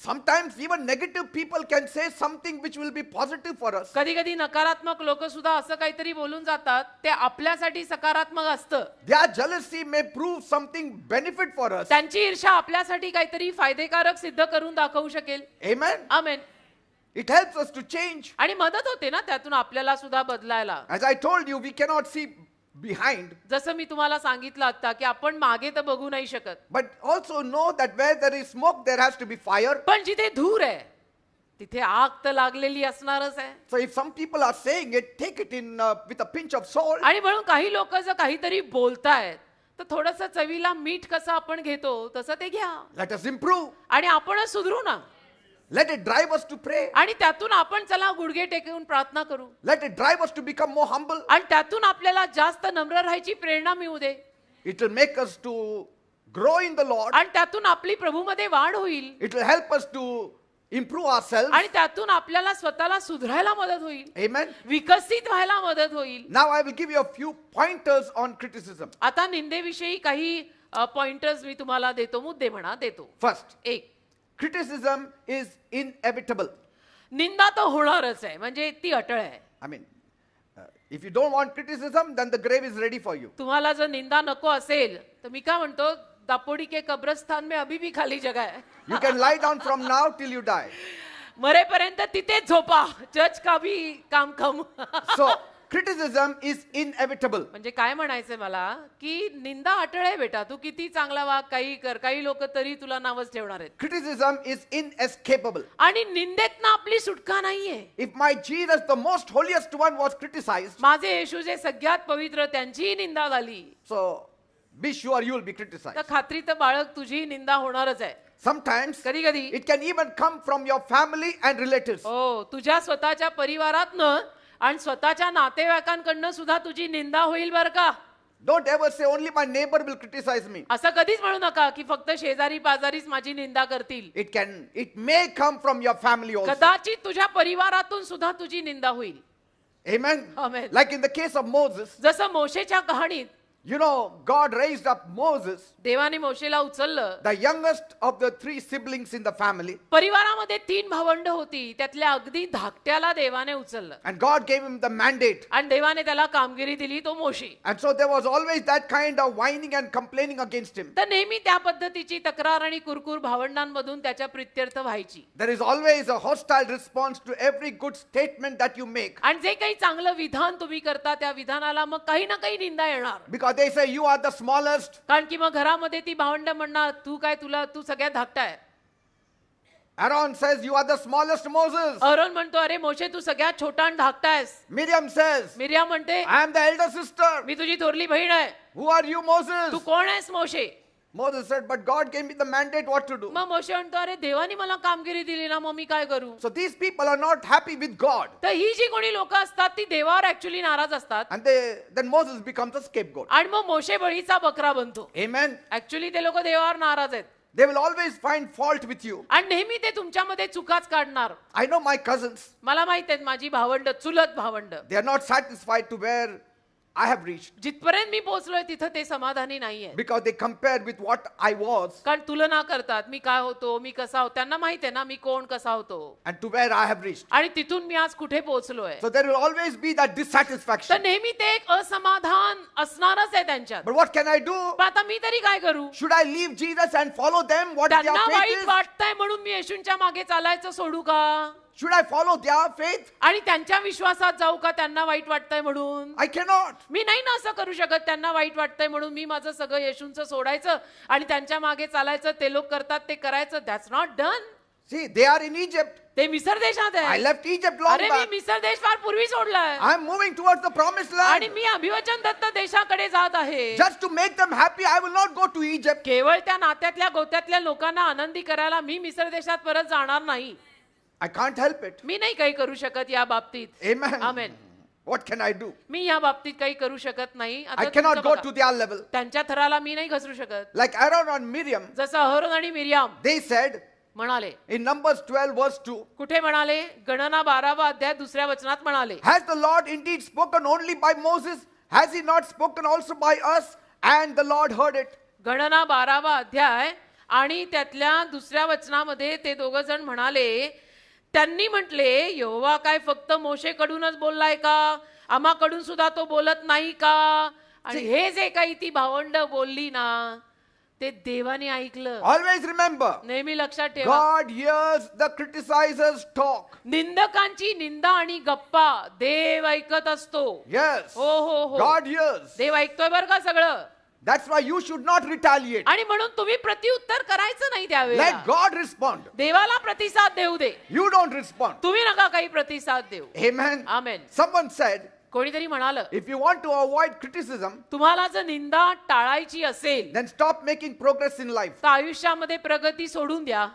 sometimes even negative people can say something which will be positive for us. कधी कधी नकारात्मक लोक सुद्धा असं काहीतरी बोलून जातात ते आपल्यासाठी सकारात्मक असतं. Their jealousy may prove something benefit for us. त्यांची ईर्ष्या आपल्यासाठी काहीतरी फायदेकारक सिद्ध करून दाखवू शकेल. Amen. Amen. It helps us to change. आणि मदत होते ना त्यातून आपल्याला सुद्धा बदलायला. As I told you, we cannot see behind, जसं मी तुम्हाला सांगितलं आता की आपण मागे तर बघू नाही शकत, but also know that where there is smoke, there has to be fire. पण जिथे धूर आहे तिथे आग तर लागलेली असणारच आहे. So if some people are saying it, take it in with a pinch of salt. आणि म्हणून काही लोक जर काहीतरी बोलतायत तर थोडंसं चवीला मीठ कसं आपण घेतो तसं ते घ्या Let us improve. आणि आपणच सुधरू ना. Let it drive us to pray. आणि त्यातून आपण चला गुडघे टेकवून प्रार्थना करू Let it drive us to become more humble. आणि त्यातून आपल्याला जास्त नम्र राहायची प्रेरणा मिळू दे. It will make us to grow in the Lord. आणि त्यातून आपली प्रभूमध्ये वाढ होईल It will help us to improve ourselves. आणि त्यातून आपल्याला स्वतःला सुधारायला मदत होईल, Amen. विकसित व्हायला मदत होईल. Now I will give you a few pointers on criticism. आता निंदेविषयी काही पॉइंटर्स मी तुम्हाला देतो, मुद्दे म्हणा देतो. First, एक, criticism is inevitable. निंदा तर होणारच आहे म्हणजे ती अटळ आहे. I mean, if you don't want criticism, then the grave is ready for you. तुम्हाला जर निंदा नको असेल तर मी काय म्हणतो, दापोडी के कब्रस्तान में अभी भी खाली जगह है. You can lie down from now till you die. मरेपर्यंत तिथेच झोपा, जज का भी काम कम. So, criticism is inevitable. म्हणजे काय म्हणायचंय मला की निंदा अटळ आहे बेटा, तू किती चांगला वाग काही कर, काही लोक तरी तुला नावच ठेवणार आहेत. Criticism is inescapable. आणि निंदेतनं आपली सुटका नाहीये. If my Jesus, the most holiest one, was criticized, माझे येशू जे सगळ्यात पवित्र त्यांचीही निंदा झाली, so be sure you will be तर criticized. खात्री तर बाळक तुझी निंदा होणारच आहे. Sometimes कधी कधी it can even come from your family and relatives. हो, तुझ्या स्वतःच्या परिवारातनं आणि स्वतःच्या नातेवाईकांकडनं सुद्धा तुझी निंदा होईल बर का. Don't ever say only my neighbor will criticize me. असं कधीच म्हणू नका की फक्त शेजारी पाजारीच माझी निंदा करतील. It may come from your family also. कदाचित तुझ्या परिवारातून सुद्धा तुझी निंदा होईल. Amen. Amen. Like in the case of Moses, जसं मोशेच्या कहाणीत you know, God raised up Moses, देवाने मोशेला उचललं. the youngest of the 3 siblings in the family, परिवारामध्ये 3 भावंड होती, त्यातल्या अगदी धाकट्याला देवाने उचललं and God gave him the mandate. आणि देवाने त्याला कामगिरी दिली, तो मोशे. And so there was always that kind of whining and complaining against him. तर नेहमी त्या पद्धतीची तक्रार आणि कुरकुर भावंडांमधून त्याच्या प्रित्यर्थ व्हायची. There is always a hostile response to every good statement that you make. आणि जे काही चांगलं विधान तुम्ही करता त्या विधानाला मग काही ना काही निंदा येणार. Because they say you are the smallest. कारण की मग घरामध्ये ती भावंड म्हणणार, तू काय, तू सगळ्यात धाकटा आहे. Aaron says you are the smallest Moses. अरोन म्हणतो, अरे मोशे तू सगळ्यात छोटा आणि धाकटा आहेस. Miriam says, मिर्याम म्हणते, I am the elder sister. मी तुझी थोरली बहीण आहे. Who are you, Moses? तू कोण आहेस मोशे? Moses said, but God gave me the mandate what to do. मग मोशे म्हणतो, अरे देवाने मला कामगिरी दिली ना, मग मी काय करू? So these people are not happy with God. तर ही जी कोणी लोक असतात ती देवावर ऍक्च्युअली नाराज असतात. And then Moses becomes a scapegoat. आणि मग मोशे बळीचा बकरा बनतो. Amen. ऍक्च्युअली ते लोक देवावर नाराज आहेत. They will always find fault with you. आणि नेहमी ते तुमच्यामध्ये चुकाच काढणार. I know my cousins. मला माहित आहेत माझी भावंड, चुलत भावंड, They are not satisfied to where I have reached. जिथपर्यंत मी पोहोचलोय तिथं ते समाधानी नाहीये. Because they compare with what I was कारण तुलना करतात, मी काय होतो, मी कसा होतो. त्यांना माहित आहे ना मी कोण कसा होतो and to where I have reached. आणि तिथून मी आज कुठे पोहोचलोय. So there will always be that तर dissatisfaction. नेहमी ते एक असमाधान असणारच आहे त्यांच्यात. But what can I do? पण आता मी तरी काय करू? Should I leave Jesus and follow them? What their त्यांना faith वाईट is? वाटतंय म्हणून मी येशूंच्या मागे चालायचं सोडू का? should I follow their faith? आणि त्यांच्या विश्वासात जाऊ का त्यांना वाईट वाटतंय म्हणून? I cannot. मी नाही ना असं करू शकत. त्यांना वाईट वाटतंय म्हणून मी माझं सगळं येशूंचं सोडायचं आणि त्यांच्या मागे चालायचं. ते लोक करतात ते करायचं. That's not done. See, they are in Egypt. ते मिसर देशात I आहे. left Egypt long अरे मी back. मिसर देश फार पूर्वी सोडलाय I am moving towards the promised आणि land. मी अभिवचन दत्त देशाकडे जात आहे. Just to make them happy, I will not go to Egypt. केवळ त्या नात्यातल्या गोत्यातल्या लोकांना आनंदी करायला मी मिसर देशात परत जाणार नाही. I can't help it. मी नाही काही करू शकत या बाबतीत. Amen. Amen. What can I do? मी या बाबतीत काही करू शकत नाही. आता I cannot तुमचं go बघा. to their level. त्यांच्या थराला मी नाही घसरू शकत. Like Aaron and Miriam, जसं अहरोन आणि मिरियाम they said म्हणाले. in Numbers 12 verse 2, कुठे म्हणाले? गणना 12वा अध्याय 2ऱ्या वचनात म्हणाले. has the Lord indeed spoken only by Moses? Has he not spoken also by us? And the Lord heard it. गणना 12वा अध्याय आणि त्यातल्या 2ऱ्या वचनामध्ये ते दोघ जण म्हणाले, त्यांनी म्हटले, यहोवा काय फक्त मोशेकडूनच बोललाय का? आम्हाकडून सुद्धा तो बोलत नाही का? आणि हे जे काही ती भावंड बोलली ना, ते देवाने ऐकलं. Always remember, नेहमी लक्षात ठेवा, God hears the criticizers talk. निंदकांची निंदा आणि गप्पा देव ऐकत असतो. Yes, हो हो हो, God hears. देव ऐकतोय बरं का सगळं. That's why you should not retaliate. आणि म्हणून तुम्ही प्रतिउत्तर करायचं नाही त्यावेळेला. Let God respond. देवाला प्रतिसाद देऊ दे. You don't respond. तुम्ही नका काही प्रतिसाद देऊ. Amen. आमेन. Someone said, कोणीतरी म्हणालं, if you want to avoid criticism, तुम्हाला जर निंदा टाळायची असेल then stop making progress in life. तर आयुष्यामध्ये प्रगती सोडून द्या.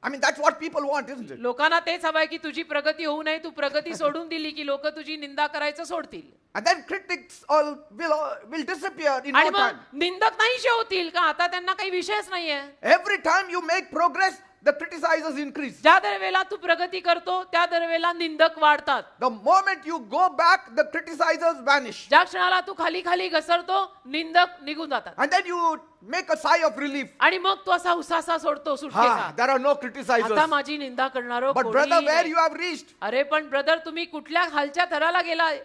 I mean, that's what people want, isn't it? लोकांना तेच हवंय की तुझी प्रगती होऊ नये. तू प्रगती सोडून दिली की लोक तुझी निंदा करायचं सोडतील. And then critics all will disappear in आणि no मग time. निंदक नाहीशे होतील का? आता त्यांना काही विषयच नाहीये. Every time you make progress, the criticizers increase. ज्या दरवेळेला तू प्रगती करतो त्या दरवेळेला निंदक वाढतात. The moment you go back, the criticizers vanish. ज्या क्षणाला तू खाली खाली घसरतो निंदक निघून जातात. And then you make a sigh of relief. आणि मग तू असा उसासा सोडतो सुटकेचा. There are no criticizers. आता माझी निंदा करणारो But कोणी brother, where नाही. you have reached? अरे पण ब्रदर तुम्ही कुठल्या खालच्या थराला गेलाय?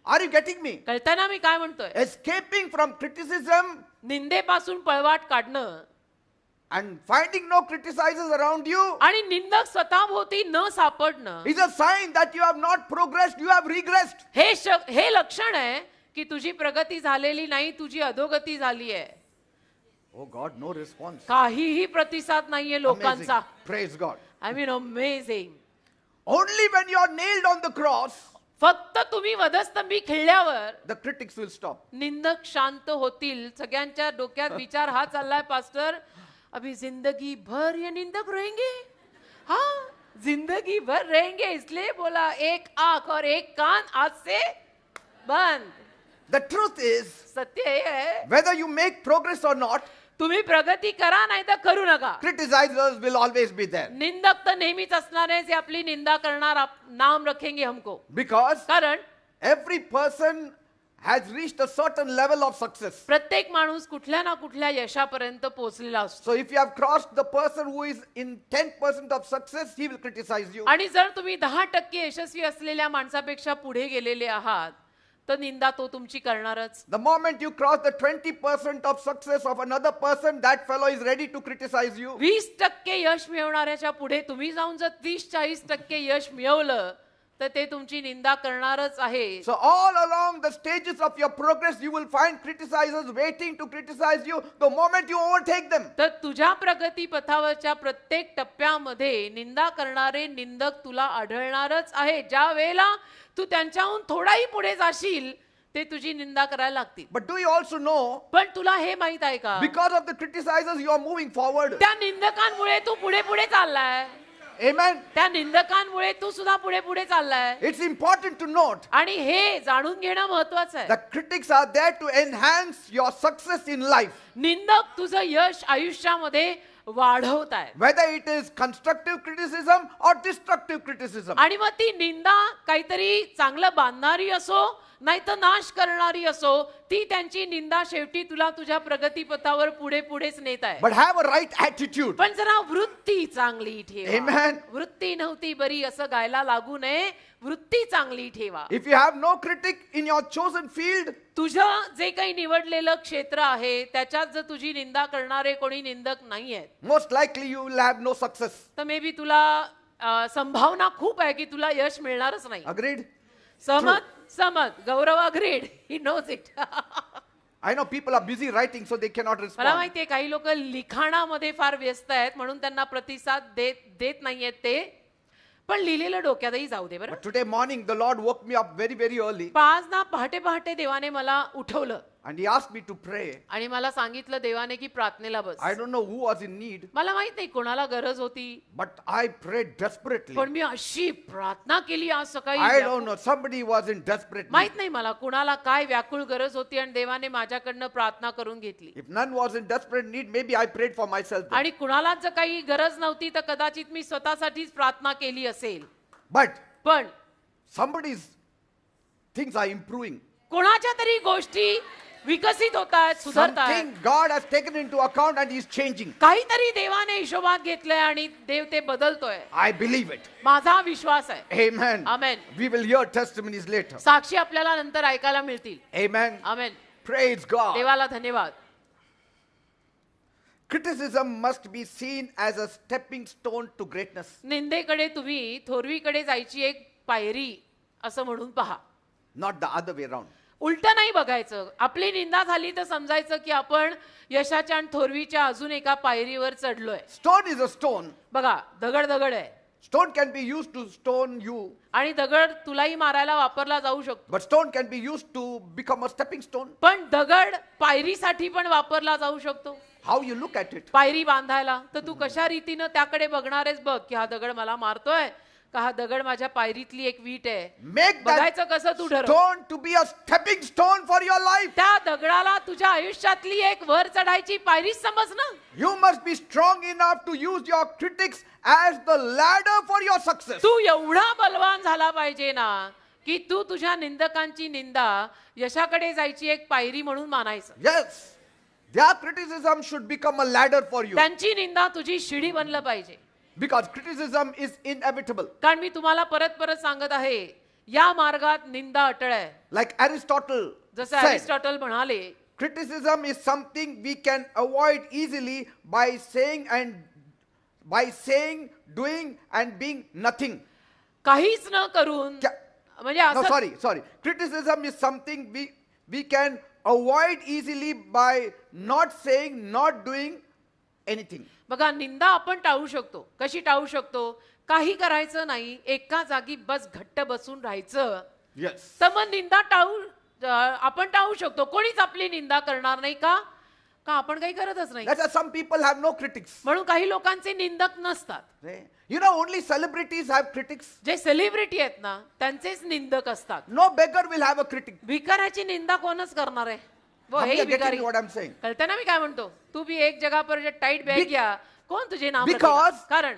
Are you getting me? कळतंय ना मी काय म्हणतोय? Escaping from criticism निंदेपासून पळवाट काढणं and finding no criticizers around you आणि निंदक स्वतःभोवती न सापडणं is a sign that you have not progressed, you have regressed. हे लक्षण आहे की तुझी प्रगती झालेली नाही, तुझी अधोगती झाली आहे. Oh God, no response. काहीही प्रतिसाद नाहीये Amazing. लोकांचा. Praise God. I mean amazing. Only when you are nailed on the cross, फक्त तुम्ही वधस्तंभी खिळल्यावर the critics will stop. निंदक शांत होतील. सगळ्यांच्या डोक्यात विचार हा चाललाय, पास्टर अभी जिंदगी भर ये निंदक रहेंगे. हाँ, जिंदगी भर रहेंगे, इसलिए बोला एक आंख और एक कान आज से बंद. The truth is, सत्य हे आहे, whether you make progress or not, तुम्ही प्रगती करा नाही तर करू नका. criticizers will always be there. निंदक तर नेहमीच असणार आहे जे आपली निंदा करणार. नाम रखेंगे हमको. Because कारण every person has reached a certain level of success. प्रत्येक माणूस कुठल्या ना कुठल्या यशापर्यंत पोहोचलेला असतो. So if you have crossed the person who is in 10% of success, he will criticize you. आणि जर तुम्ही 10% यशस्वी असलेल्या माणसापेक्षा पुढे गेलेले आहात तर निंदा तो तुमची करणारच. The moment you cross the 20% of success of another person, that fellow is ready to criticize you. 20% यश मिळवणाऱ्याच्या पुढे तुम्ही जाऊन जर 30-40% यश मिळवलं तर ते तुमची निंदा करणारच आहे. So all along the stages of your progress, you will find criticizers waiting to criticize you the moment you overtake them. तर तुझ्या प्रगती पथावरच्या प्रत्येक टप्प्यामध्ये निंदा करणारे निंदक तुला आढळणारच आहे. ज्या वेळेला तू त्यांच्याहून थोडाही पुढे जाशील ते तुझी निंदा करायला लागतील. But do you also know, पण तुला हे माहित आहे का, because of the criticizers, you are moving forward. त्या निंदकांमुळे तू पुढे पुढे चाललाय. Amen. त्या निंदकांमुळे तू सुद्धा पुढे पुढे चाललाय. It's important to note आणि हे जाणून घेणं महत्वाचं आहे. that critics are there to enhance your success in life. निंदक तुझं यश आयुष्यामध्ये वाढवत आहे. Whether it is constructive criticism or destructive criticism. आणि मग ती निंदा काहीतरी चांगलं बांधणारी असो नाही तर नाश करणारी असो, ती त्यांची निंदा शेवटी तुला तुझ्या प्रगतीपथावर पुढे पुढेच नेत आहे. But have a right attitude. पण जरा वृत्ती चांगली ठेवा. Amen. वृत्ती नव्हती बरी असं गायला लागू नये. वृत्ती चांगली ठेवा. If you have no critic in your chosen field, तुझं जे काही निवडलेलं क्षेत्र आहे त्याच्यात जर तुझी निंदा करणारे कोणी निंदक नाही आहेत, most likely you will have no success. तर मे बी तुला संभावना खूप आहे की तुला यश मिळणारच नाही. Agreed? सहमत Gaurav agreed. He knows it. I know people are busy writing so they cannot मला respond. माहितीये काही लोक लिखाणामध्ये फार व्यस्त आहेत म्हणून त्यांना प्रतिसाद देत नाहीयेत ते. पण लिहिलेलं डोक्यातही जाऊ दे बरं. But today morning the Lord woke me up very, very early 5 ना पहाटे देवाने मला उठवलं and He asked me to pray. आणि मला सांगितलं देवाने की प्रार्थनेला बस. I don't know who was in need, मला माहित नाही कोणाला गरज होती but I prayed desperately. पण मी अशी प्रार्थना केली आज सकाळी. I don't know, somebody was in desperate need. माहित नाही मला कुणाला काय व्याकुळ गरज होती आणि देवाने माझ्याकडनं प्रार्थना करून घेतली. If none was in desperate need, maybe I prayed for myself then. आणि कुणालाच जर काही गरज नव्हती तर कदाचित मी स्वतःसाठीच प्रार्थना केली असेल. But पण somebody's things are improving. कोणाच्या तरी गोष्टी विकसित होत आहेत, सुधारत आहेत. Something God has taken into account and He's changing. काहीतरी देवाने हिशोबात घेतलंय आणि देव ते बदलतोय. I believe it. माझा विश्वास आहे. Amen. Amen. We will hear testimonies later. साक्षी आपल्याला नंतर ऐकायला मिळतील. Amen. आमेन. Praise God. देवाला धन्यवाद. Criticism must be seen as a stepping stone to greatness. निंदेकडे तुम्ही थोरवीकडे जायची एक पायरी असं म्हणून पहा. Not the other way around. उलट नाही बघायचं. आपली निंदा झाली तर समजायचं की आपण यशाच्या आणि थोरवीच्या अजून एका पायरीवर चढलोय. Stone is a stone. बघा दगड आहे. Stone can be used to stone you, आणि दगड तुलाही मारायला वापरला जाऊ शकतो. but stone can be used to become a stepping stone. पण दगड पायरीसाठी पण वापरला जाऊ शकतो. How you look at it. पायरी बांधायला तर तू कशा रीतीनं त्याकडे बघणारेस बघ की हा दगड मला मारतोय का हा दगड माझ्या पायरीतली एक वीट आहे. Make बघायचं that कसं तू ठरव. stone to be a stepping stone for your life. त्या दगडाला तुझ्या आयुष्यातली एक वर चढायची पायरी समज ना. You must be strong enough to use your critics as the ladder for your success. तू एवढा बलवान झाला पाहिजे ना की तू तुझ्या निंदकांची निंदा यशाकडे जायची एक पायरी म्हणून मानायचं. Yes. Their criticism should become a ladder for you. त्यांची निंदा तुझी शिडी बनलं पाहिजे. Because criticism is inevitable. कारण मी तुम्हाला परत सांगत आहे या मार्गात निंदा अटळ आहे. Like Aristotle जसं said, अरिस्टॉटल म्हणाले criticism is something we can avoid easily by saying, doing and being nothing. काहीच न करून म्हणजे No, असं sorry. Criticism is something we can avoid easily by not saying, not doing anything. बघा निंदा आपण टाळू शकतो. कशी टाळू शकतो? काही करायचं नाही, एका जागी बस घट्ट बसून राहायचं. Yes. तर मग निंदा आपण टाळू शकतो. कोणीच आपली निंदा करणार नाही का आपण काही करतच नाही. That's why some people have no critics. म्हणून काही लोकांचे निंदक नसतात. You know, only celebrities have critics. जे सेलिब्रिटी आहेत ना त्यांचेच निंदक असतात. No beggar will have a critic. भिकाऱ्याची निंदा कोणच करणार आहे? वो हम हे क्या भिकारी. getting what I'm saying? कळतं ना मी काय म्हणतो? तू भी एक जगह पर टाइट बैठ गया कोण तुझे नाम Because रखेगा? कारण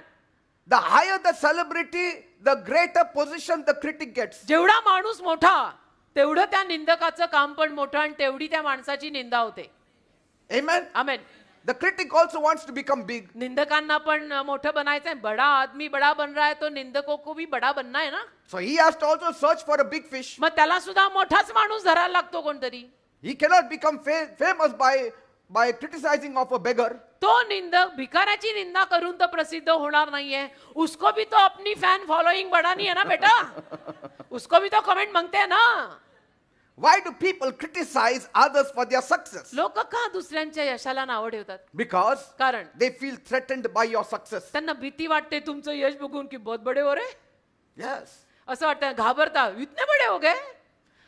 the higher the celebrity, the greater position the critic gets. जेवढा माणूस मोठा तेवढं त्या निंदकाचं काम पण मोठं आणि तेवढी त्या माणसाची निंदा होते. Amen. Amen. The critic also wants to become big. निंदकांना पण मोठं बनायचंय. बड़ा आदमी बड़ा बन रहा है तो निंदकों को भी बड़ा बनना है ना. So he has to also search for a big fish. मग त्याला सुद्धा मोठाच माणूस धरायला लागतो कोणतरी. He cannot become famous by criticizing of a beggar. तो निंदक भिकाऱ्याची निंदा करून तर प्रसिद्ध होणार नाहीये. उसको भी तो अपनी फैन फॉलोइंग बढ़ानी है ना बेटा. उसको भी तो कमेंट मांगते हैं ना. Why do people criticize others for their success? लोक का दुसऱ्यांच्या यशाला नाव ठेवतात? Because कारण they feel threatened by your success. त्यांना भीती वाटते तुमचं यश बघून की बहुत बड़े हो रहे. Yes. असं वाटतं घाबरता इतने बड़े हो गए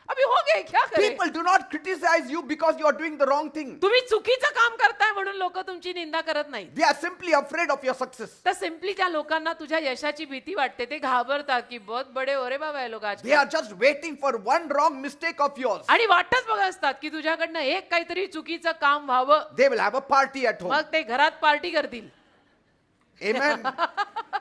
अभी हो गए क्या करें. People do not criticize you because you are doing the wrong thing. तुम्ही चुकीचं काम करताय म्हणून लोक तुमची निंदा करत नाही. They are simply afraid of your success. तर सिम्पली त्या लोकांना तुझ्या यशाची भीती वाटते. ते घाबरतात की बहुत बड़े हो रे बाबा हे लोक आज. They are just waiting for one wrong mistake of yours. आणि वाटच बघत असतात की तुझ्याकडनं एक काहीतरी चुकीचं काम व्हावं. They will have a party at home. मग ते घरात पार्टी करतील. Amen.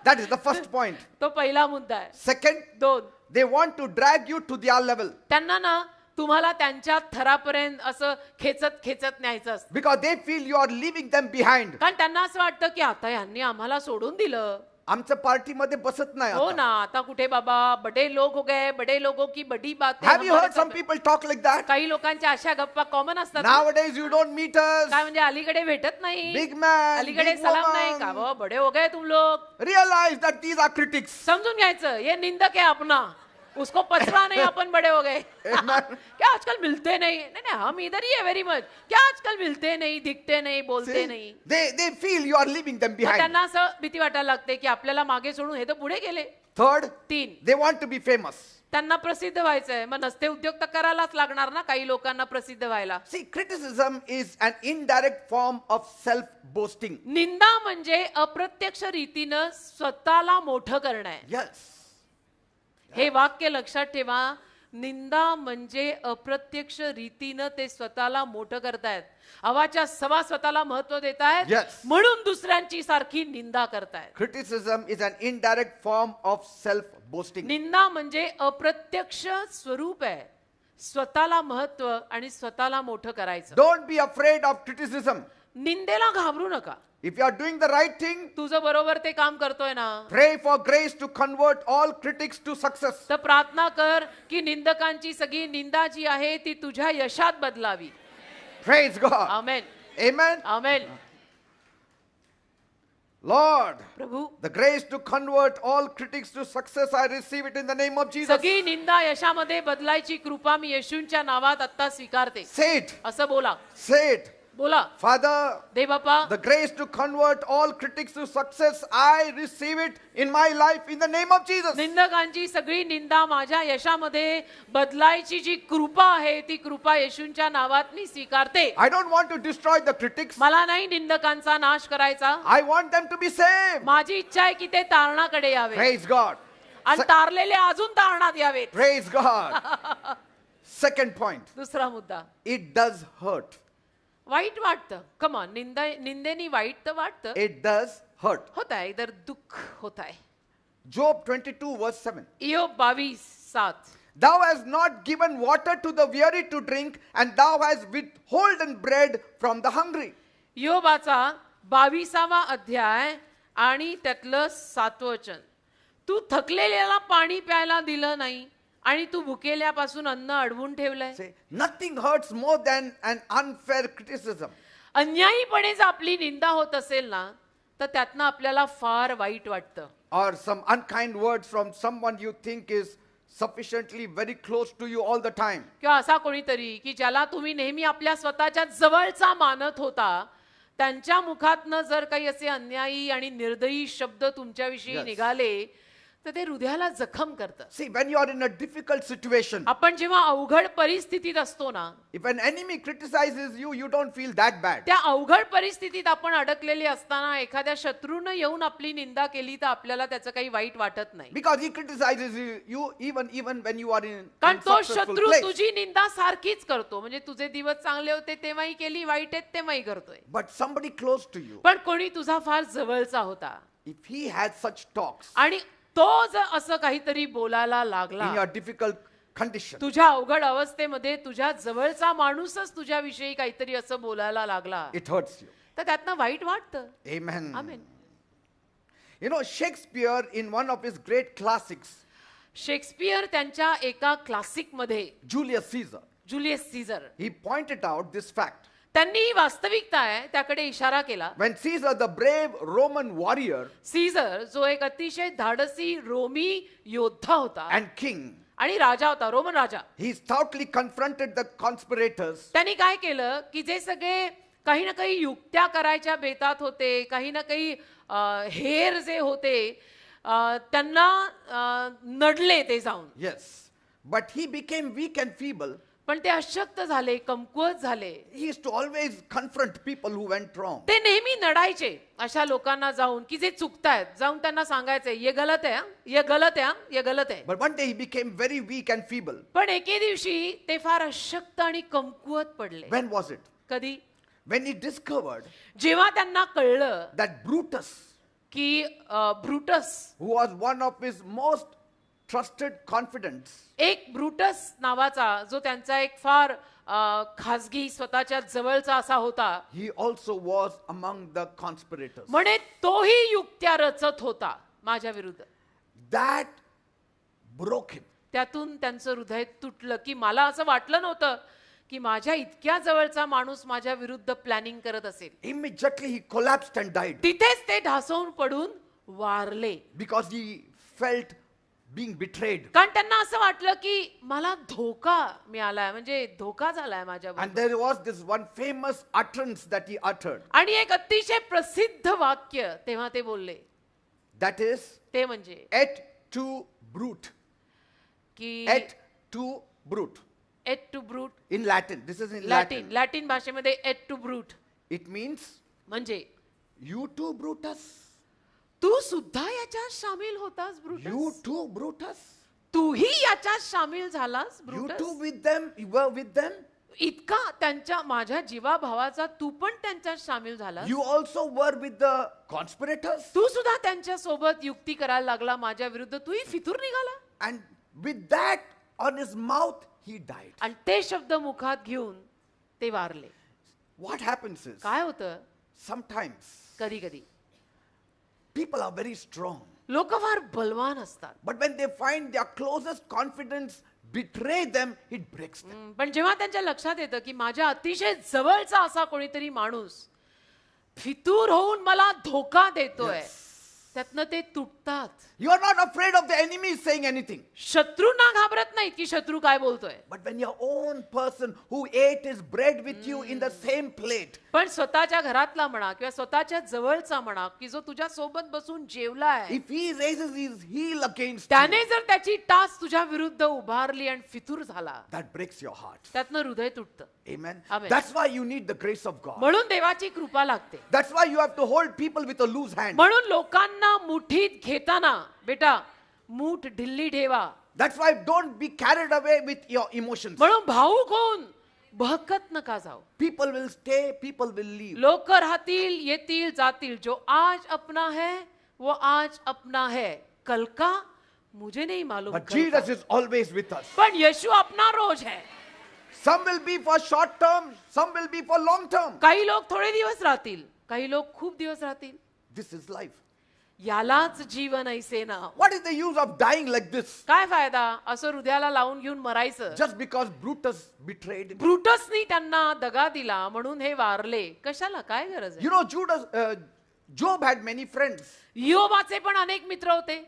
That is the first point. तो पहिला मुद्दा आहे. Second, 2 they want to drag you to their level. त्यांना ना तुम्हाला त्यांच्या थरापर्यंत असं खेचत न्यायचं असतं. Because they feel you are leaving them behind. कारण त्यांना असं वाटतं की आता यांनी आम्हाला सोडून दिलं. आमच्या पार्टीमध्ये बसत नाही हो आता. ना, आता कुठे बाबा, बडे लोग हो गए, बडे लोगों की बड़ी बातें. Have you हमारे heard some साथ- people talk like that? काही लोकांच्या अशा गप्पा कॉमन असतात ना. Nowadays you don't meet us. काय म्हणजे अलीकडे भेटत नाही, Big man, अलीकडे big सलाम नाही का, woman. वो बडे हो गए तुम लोग. Realize that these are critics. समजून घ्यायचं, ये निंदक है अपना, उसको पचड़ा नहीं, अपन बड़े हो गए. Amen. क्या आजकल मिलते नहीं, नहीं नहीं हम इधर ही है वेरी मच. क्या आजकल मिलते नहीं, दिखते नहीं, बोलते See, नहीं. they feel you are leaving them मग behind. त्यांना असं भीती वाटायला लागते की आपल्याला मागे सोडून हे तर पुढे गेले. Third, 3, they want to be famous. त्यांना प्रसिद्ध व्हायचंय. मग नसते उद्योग तर करायलाच लागणार ना काही लोकांना प्रसिद्ध व्हायला. See, criticism is an indirect form of self-boasting. निंदा म्हणजे अप्रत्यक्ष रीतीनं स्वतःला मोठं करणं आहे. Yes. हे वाक्य लक्षात ठेवा. निंदा म्हणजे अप्रत्यक्ष रीतीनं ते स्वतःला मोठं करतायत. हवाच्या सवा स्वतःला महत्व देतायत, Yes. म्हणून दुसऱ्यांची सारखी निंदा करतायत. Criticism is an indirect form of self-boasting. निंदा म्हणजे अप्रत्यक्ष स्वरूप आहे. स्वतःला महत्व आणि स्वतःला मोठं करायचं. Don't be afraid of criticism. निंदेला घाबरू नका. If you are doing the right thing, तुझं बरोबर ते काम करतोय ना, pray for grace to convert all critics to success. तर प्रार्थना कर की निंदकांची सगळी निंदा जी आहे ती तुझ्या यशात बदलावी. Praise God. Amen, Amen. Amen. Lord, Prabhu, the grace to convert all critics to success, I receive it in the name of Jesus. सगळी निंदा यशामध्ये बदलायची कृपा मी येशूंच्या नावात आता स्वीकारते. Say it. असं बोला, Say it. बोला. Father, दे बापा, the grace to convert all critics to success, I receive it in my life in the name of Jesus. निंदकांची सगळी निंदा माझ्या यशामध्ये बदलायची जी कृपा आहे ती कृपा येशूंच्या नावात मी स्वीकारते. I don't want to destroy the critics. मला नाही निंदकांचा नाश करायचा. I want them to be saved. माझी इच्छा आहे की ते तारणाकडे यावे Praise God. आणि तारलेले अजून तारणात यावेत. Praise God. Second point. दुसरा मुद्दा, It does hurt. वाईट वाटतं. कमान निंदेनी वाईट तर वाटतं. It does hurt. होत आहे, इधर दुःख होत आहे. Job 22 verse 7. इयोब 22:7. Thou hast not given water to the weary to drink, and thou hast withholden bread from the hungry. योबाचा 22वा अध्याय आणि त्यातलं 7वं वचन. तू थकलेल्याला पाणी प्यायला दिलं नाही आणि तू भुकेल्यापासून अन्न अडवून ठेवलंय. Say, nothing hurts more than an unfair criticism. अन्यायीपणे जर आपली निंदा होत असेल ना, तर त्यातनं आपल्याला फार वाईट वाटतं. Or some unkind words from someone you think is sufficiently very close to you all the time. किंवा असा कोणीतरी की ज्याला तुम्ही नेहमी आपल्या स्वतःच्या जवळचा मानत होता, त्यांच्या मुखातनं जर काही असे अन्यायी आणि निर्दयी शब्द तुमच्याविषयी Yes. निघाले तर ते हृदयाला जखम करतं. See, when you are in a difficult situation, आपण जेव्हा अवघड परिस्थितीत असतो ना, if an enemy criticizes you, you don't feel that bad. त्या अवघड परिस्थितीत आपण अडकलेले असताना एखाद्या शत्रूनं येऊन आपली निंदा केली तर आपल्याला त्याचं काही वाईट वाटत नाही. Because he criticizes you even when you are in कारण तो unsuccessful शत्रू place. तुझी निंदा सारखीच करतो. म्हणजे तुझे दिवस चांगले होते तेव्हाही केली, वाईट आहेत तेव्हाही करतोय. But somebody close to you, पण कोणी तुझा फार जवळचा होता if he had such talks आणि तो जर असं काहीतरी बोलायला in लागला, your difficult condition, तुझ्या अवघड अवस्थेमध्ये तुझ्या जवळचा माणूसच तुझ्याविषयी काहीतरी असं बोलायला लागला, it hurts you. तर त्यातनं वाईट वाटतं. Amen. Amen. You know, Shakespeare in one of his great classics, Shakespeare त्यांच्या एका क्लासिकमध्ये Julius Caesar, Julius Caesar, he pointed out this fact. त्यांनी ही वास्तविकता आहे त्याकडे इशारा केला. When Caesar, the brave Roman warrior Caesar जो एक अतिशय धाडसी रोमी योद्धा होता and king, आणि राजा होता, Roman Raja, he stoutly confronted the conspirators त्यांनी काय केलं की जे सगळे काही ना काही युक्त्या करायच्या बेतात होते, काही ना काही हेर जे होते, त्यांना नडले ते जाऊन. yes, but he became weak and feeble. पण ते अशक्त झाले, कमकुवत झाले. He used to always confront people who went wrong. ते नेहमी नडायचे अशा लोकांना जाऊन की जे चुकतायत, जाऊन त्यांना सांगायचे ये गलत आहे, ये गलत आहे, ये गलत आहे. But one day he became very weak and feeble. पण एके दिवशी ते फार अशक्त आणि कमकुवत पडले. When was it? कधी? When he discovered जेव्हा त्यांना कळलं that Brutus, की Brutus, who was one of his most trusted confidants, एक ब्रुटस नावाचा जो त्यांचा एक फार खासगी स्वतःच्या जवळचा असा होता, he also was among the conspirators. म्हणे तोही युक्त्या रचत होता. माझ्या विरुद्ध. That broke him. त्यातून त्यांचं हृदय तुटलं की मला असं वाटलं नव्हतं की माझ्या इतक्या जवळचा माणूस माझ्या विरुद्ध प्लॅनिंग करत असेल. Immediately he collapsed and died तिथेच ते ढासळून पडून वारले. because he felt being betrayed. कारण त्यांना असं वाटलं की मला धोका मिळालाय, म्हणजे धोका झालाय माझ्या. And there was this one famous utterance that he uttered. आणि एक अतिशय प्रसिद्ध वाक्य तेव्हा ते बोलले, That is, ते म्हणजे et tu brute. की Et tu brute. Et tu Brute. In Latin. This is in Latin Latin. Latin भाषेमध्ये et tu Brute It means, म्हणजे you too, Brutus. तू सुद्धा याच्यात सामील होतास You ब्रूटस. too, Brutus. तूही याच्यात सामील झालास You too Brutus. with them. You were with them. इतका त्यांच्या माझ्या जीवाभावाचा तू पण त्यांच्यात सामील झालास. You also were with the conspirators. तू सुद्धा त्यांच्या सोबत युक्ती करायला लागला माझ्या विरुद्ध. तूही फितूर निघाला. And with that on his mouth, he died. आणि ते शब्द मुखात घेऊन ते वारले. What happens is, काय होतं sometimes कधी कधी people are very strong. लोक फार बलवान असतात. But when they find their closest confidence betray them, it breaks them. पण जेव्हा त्यांच्या लक्षात येतं की माझ्या अतिशय जवळचा असा कोणीतरी माणूस फितूर होऊन मला धोका देतोय, त्यातनं ते तुटतात. You are not afraid of the enemy saying anything. शत्रूंना घाबरत नाहीत की शत्रू काय बोलतोय. But when your own person who ate his bread with you in the same plate, पण स्वतःच्या घरातला म्हणा किंवा स्वतःच्या जवळचा म्हणा की जो तुझ्या सोबत बसून जेवलाय, if he raises his heel against you, त्याने जर त्याची टाच तुझ्या विरुद्ध उभारली आणि फितूर झाला, that breaks your heart. त्यातनं हृदय तुटतं. Amen. Amen. That's why you need the grace of God. म्हणून देवाची कृपा लागते. That's why you have to hold people with a loose hand. म्हणून लोकांना मुठीत घेताना बेटा मूठ ढिल्ली ठेवा. That's why don't be carried away with your emotions. म्हणून भावुक होऊन बहकत नका जाऊ. People will stay, people will leave. लोक राहतील, येतील, जातील. जो आज अपना है वो आज अपना है, कल का मुझे नहीं मालूम. But Jesus is always with us. पण यीशु अपना रोज है. Some will be for short term, some will be for long term. काही लोक थोडे दिवस राहतील, काही लोक खूप दिवस राहतील. This is life. यालाच जीवन ऐसे ना. What is the use of dying like this? काय फायदा असं हृदयाला लावून घेऊन मरायचं. Just because Brutus betrayed him. ब्रूटसनी त्यांना दगा दिला म्हणून हे वारले. कशाला, काय गरज आहे. You know, Job had many friends. योबाचे पण अनेक मित्र होते.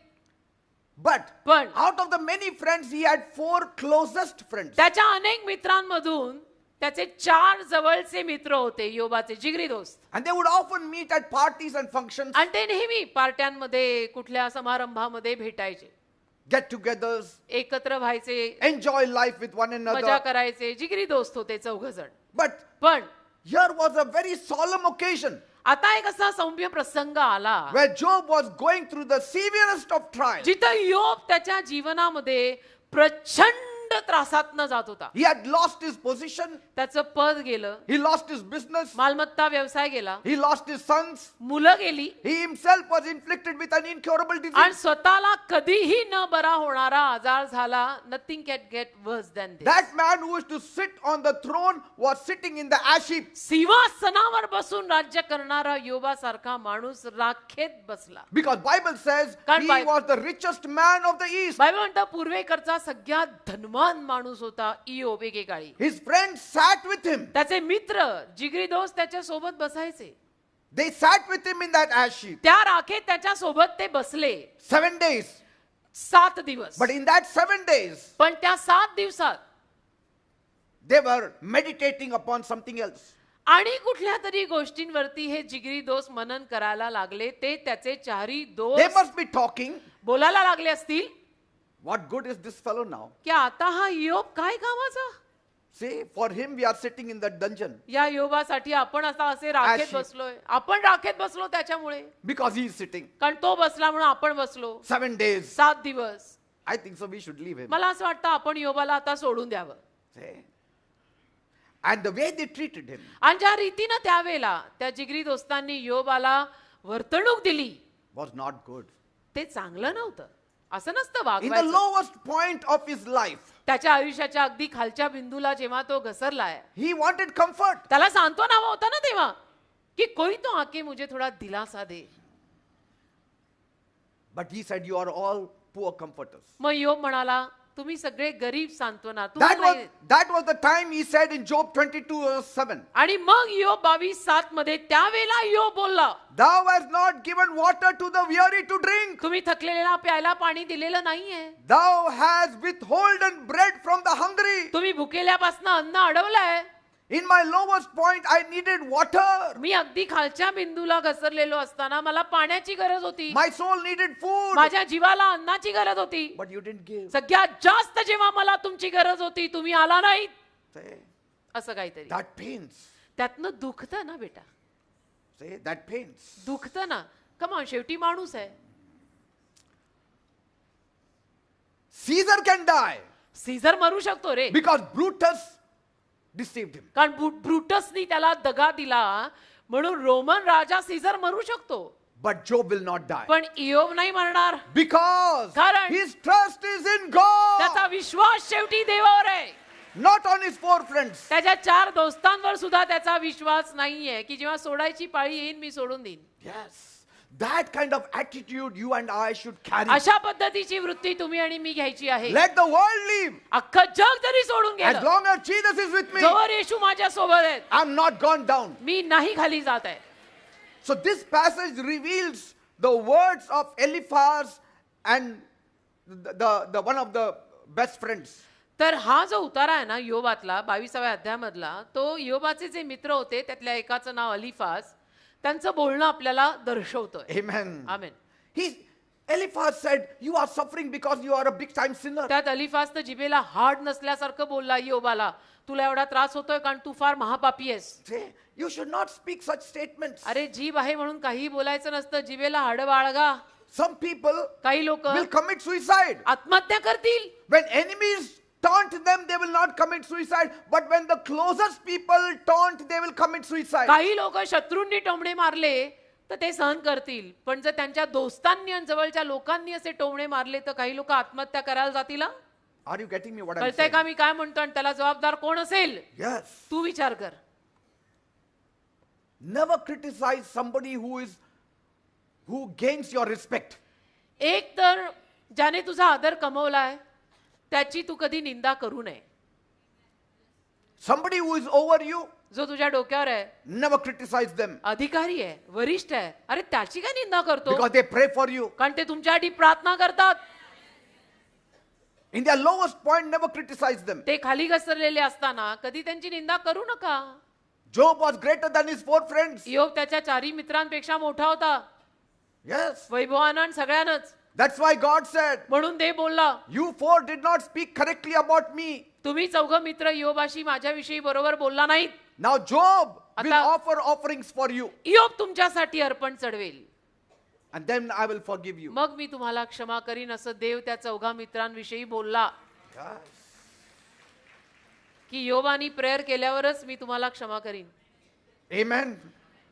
But पण out of the many friends, he had 4 closest friends. त्याच्या अनेक मित्रांमधून त्याचे 4 जवळचे मित्र होते, योबाचे जिगरी दोस्त. And they would often meet at parties and functions, आणि ते नेहमी पार्ट्यांमध्ये कुठल्या समारंभामध्ये भेटायचे, get-togethers, एकत्र व्हायचे, enjoy life with one मजा another. करायचे. जिगरी दोस्त होते 4 जण. But पण here was a very solemn occasion आता एक असा सौम्य प्रसंग आला where Job was going through the severest of trials. जिथं योब त्याच्या जीवनामध्ये प्रचंड त्रासातनं जात होता. He had lost his position, त्याचं पद गेलं, he lost his business, मालमत्ता व्यवसाय गेला, he lost his sons, मुलं गेली, he himself was inflicted with an incurable आणि disease. स्वतःला कधीही न बरा होणारा आजार झाला. Nothing can get worse than this. That man who was to sit on the throne was sitting in the ash heap. सिंहासनावर बसून राज्य करणारा योबासारखा माणूस राखेत बसला. Because Bible says कारण he Bible- was the richest man of the east. Bible म्हणतं पूर्वेकडचा सगळ्यात धनवान माणूस होता इयोब एकेकाळी. His friends sat with him. त्याचे मित्र जिगरी दोस्त त्याच्या सोबत बसायचे. They sat with him in that ash heap. त्या राखेत त्याच्या सोबत ते बसले 7 days. 7 दिवस. But in that 7 days, पण त्या 7 दिवसात they were meditating upon something else. आणि कुठल्या तरी गोष्टींवरती हे जिगरी दोस्त मनन करायला लागले. ते त्याचे चारी They दोस्त must be talking. बोलायला लागले असतील What good is this fellow now? की आता हा योब काय कामाचा. See, for him we are sitting in the dungeon या योबासाठी आपण आता असे राखेत Ashi. बसलोय. आपण राखेत बसलो त्याच्यामुळे, because he is sitting. कारण तो बसला म्हणून आपण बसलो. 7 days. 7 दिवस. I think so we should leave him. मला असं वाटतं आपण योबाला आता सोडून द्यावं. See? And the way they treated him आणि ज्या रीतीनं त्यावेळेला त्या जिगरी दोस्तांनी योबाला वर्तणूक दिली was not good. ते चांगलं नव्हतं. असं नसतं In the वागवायचं. lowest point of his life, त्याच्या आयुष्याच्या अगदी खालच्या बिंदूला जेव्हा तो घसरलाय, he wanted comfort. त्याला सांत्वना हवा होता ना तेव्हा की कोई तो आके मुझे थोडा दिलासा दे. But he said, you are all poor comforters. मग योब म्हणाला तुम्ही सगळे गरीब सांत्वना That तुम्हाला was, नाही. that was the time he said in Job 22:7. आणि मग योब 22:7 मध्ये त्यावेळेला योब बोलला Thou hast not given water to the weary to drink. तुम्ही थकलेल्याला प्यायला पाणी दिलेलं नाहीये. Thou hast withholden bread from the hungry. तुम्ही भुकेल्यापासून अन्न अडवलंय. In my lowest point, I needed water. मी अगदी खालच्या बिंदूला घसरलेलो असताना मला पाण्याची गरज होती. My soul needed food. माझ्या जीवाला अन्नाची गरज होती. But you didn't give. सगळ्यात जास्त जेव्हा मला तुमची गरज होती तुम्ही आला नाहीत. Say, असं काहीतरी. that pains. त्यातनं दुखतं ना बेटा. Say, that pains. दुखतं ना. कमान शेवटी माणूस आहे. Caesar can die सीझर मरू शकतो रे. because Brutus deceived him. कारण ब्रुटसनी त्याला दगा दिला म्हणून रोमन राजा सीझर मरू शकतो. But Job will not die. पण इयोब नाही मरणार. Because कारण his trust is in God. त्याचा विश्वास शेवटी देवावर आहे. Not on his four friends. त्याच्या 4 दोस्तांवर सुद्धा त्याचा विश्वास नाहीये की जेव्हा सोडायची पाळी येईल मी सोडून देईन. Yes. That kind of attitude you and I should carry. अशा पद्धतीची वृत्ती तुम्ही आणि मी घ्यायची आहे. Let the world live. अख्खं जग जरी सोडून As गेलं long as Jesus is with me, जोवर येशू माझ्या सोबत आहेत I'm not gone down. मी नाही खाली जात आहे. So this passage reveals the words of Eliphaz and the one of the best friends. तर हा जो उतारा आहे ना योबातला 22व्या अध्यायामधला तो योबाचे जे मित्र होते त्यातल्या एकाचं नाव अलिफाज त्यांचं बोलणं आपल्याला दर्शवतोय. Amen. Amen. Eliphaz said, you are suffering because you are a big time sinner. त्यात अलिफाज तर जिभेला हाड नसल्यासारखं बोलला योबाला तुला एवढा त्रास होतोय कारण तू फार महापापी आहेस. Say, you should not speak such statements. अरे जीभ आहे म्हणून काही बोलायचं नसतं. जिभेला हाड बाळगा. Some people काही लोक will commit suicide. आत्महत्या करतील. When enemies taunt them, they will not commit suicide. But when the closest people taunt, they will commit suicide. काही लोक शत्रूंनी टोमणे मारले तर ते सहन करतील. पण जर त्यांच्या दोस्तांनी आणि जवळच्या लोकांनी असे टोमणे मारले तर काही लोक आत्महत्या करायला जातील. Are you getting me what I'm कळतंय saying? का मी काय म्हणतो आणि त्याला जबाबदार कोण असेल? Yes. तू विचार कर. Never criticize somebody who gains your respect. एक तर ज्याने तुझा आदर कमवलाय त्याची तू कधी निंदा करू नये. Somebody who is over you, जो तुझ्या डोक्यावर आहे never criticize them अधिकारी आहे वरिष्ठ आहे अरे त्याची काय निंदा करतो? because they pray for you. कारण ते तुमच्यासाठी प्रार्थना करतात. In their lowest point, never criticize them. ते खाली घसरलेले असताना कधी त्यांची निंदा करू नका. Job was greater than his four friends. योब त्याच्या 4 मित्रांपेक्षा मोठा होता. Yes. वैभवान सगळ्यांनाच. That's why God said, म्हणून ते बोलला you four did not speak correctly about me. तुम्ही 4 मित्र योबाशी माझ्याविषयी बरोबर बोलला नाहीत. Now Job will आता- offer offerings for you. योब तुमच्यासाठी अर्पण चढवेल. And then I will forgive you. मग मी तुम्हाला क्षमा करीन असं देव त्या 4 मित्रांविषयी बोलला. Yes. की योबानी प्रेयर केल्यावरच मी तुम्हाला क्षमा करीन. Amen.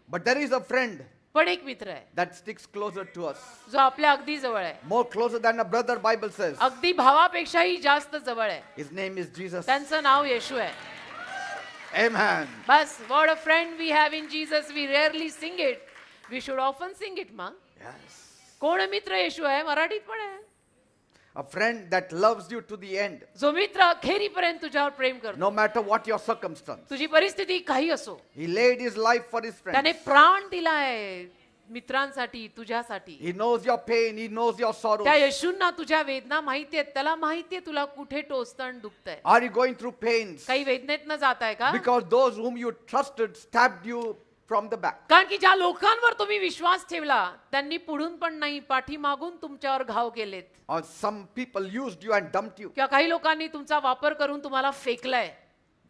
But there is a friend पण एक मित्र आहे that sticks closer to us. जो आपल्या अगदी जवळ आहे. More closer than a brother, Bible says. अगदी भावापेक्षाही जास्त जवळ आहे. His name is Jesus. त्यांचं नाव येशू आहे. Amen. Bus what a friend we have in Jesus. We rarely sing it. We should often sing it मा. Yes. कोण मित्र येशू आहे? मराठीत पण आहे. A friend that loves you to the end. जो मित्र अखेरीपर्यंत तुझ्यावर प्रेम करतो. No matter what your circumstance. तुझी परिस्थिती काही असो. He laid his life for his friends. त्याने प्राण दिलाय मित्रांसाठी तुझ्यासाठी. He knows your pain. He knows your sorrow. त्या येशूंना तुझ्या वेदना माहिती आहेत. त्याला माहिती आहे तुला कुठे टोचतं आणि दुखतंय. Are you going through pains? काही वेदनेतनं जाताय का? Because those whom you trusted stabbed you from the back. कारण की ज्या लोकांवर तुम्ही विश्वास ठेवला त्यांनी पुढून पण नाही पाठीमागून तुमच्यावर घाव केलेत. Or some people used you and dumped you. किंवा काही लोकांनी तुमचा वापर करून तुम्हाला फेकलाय.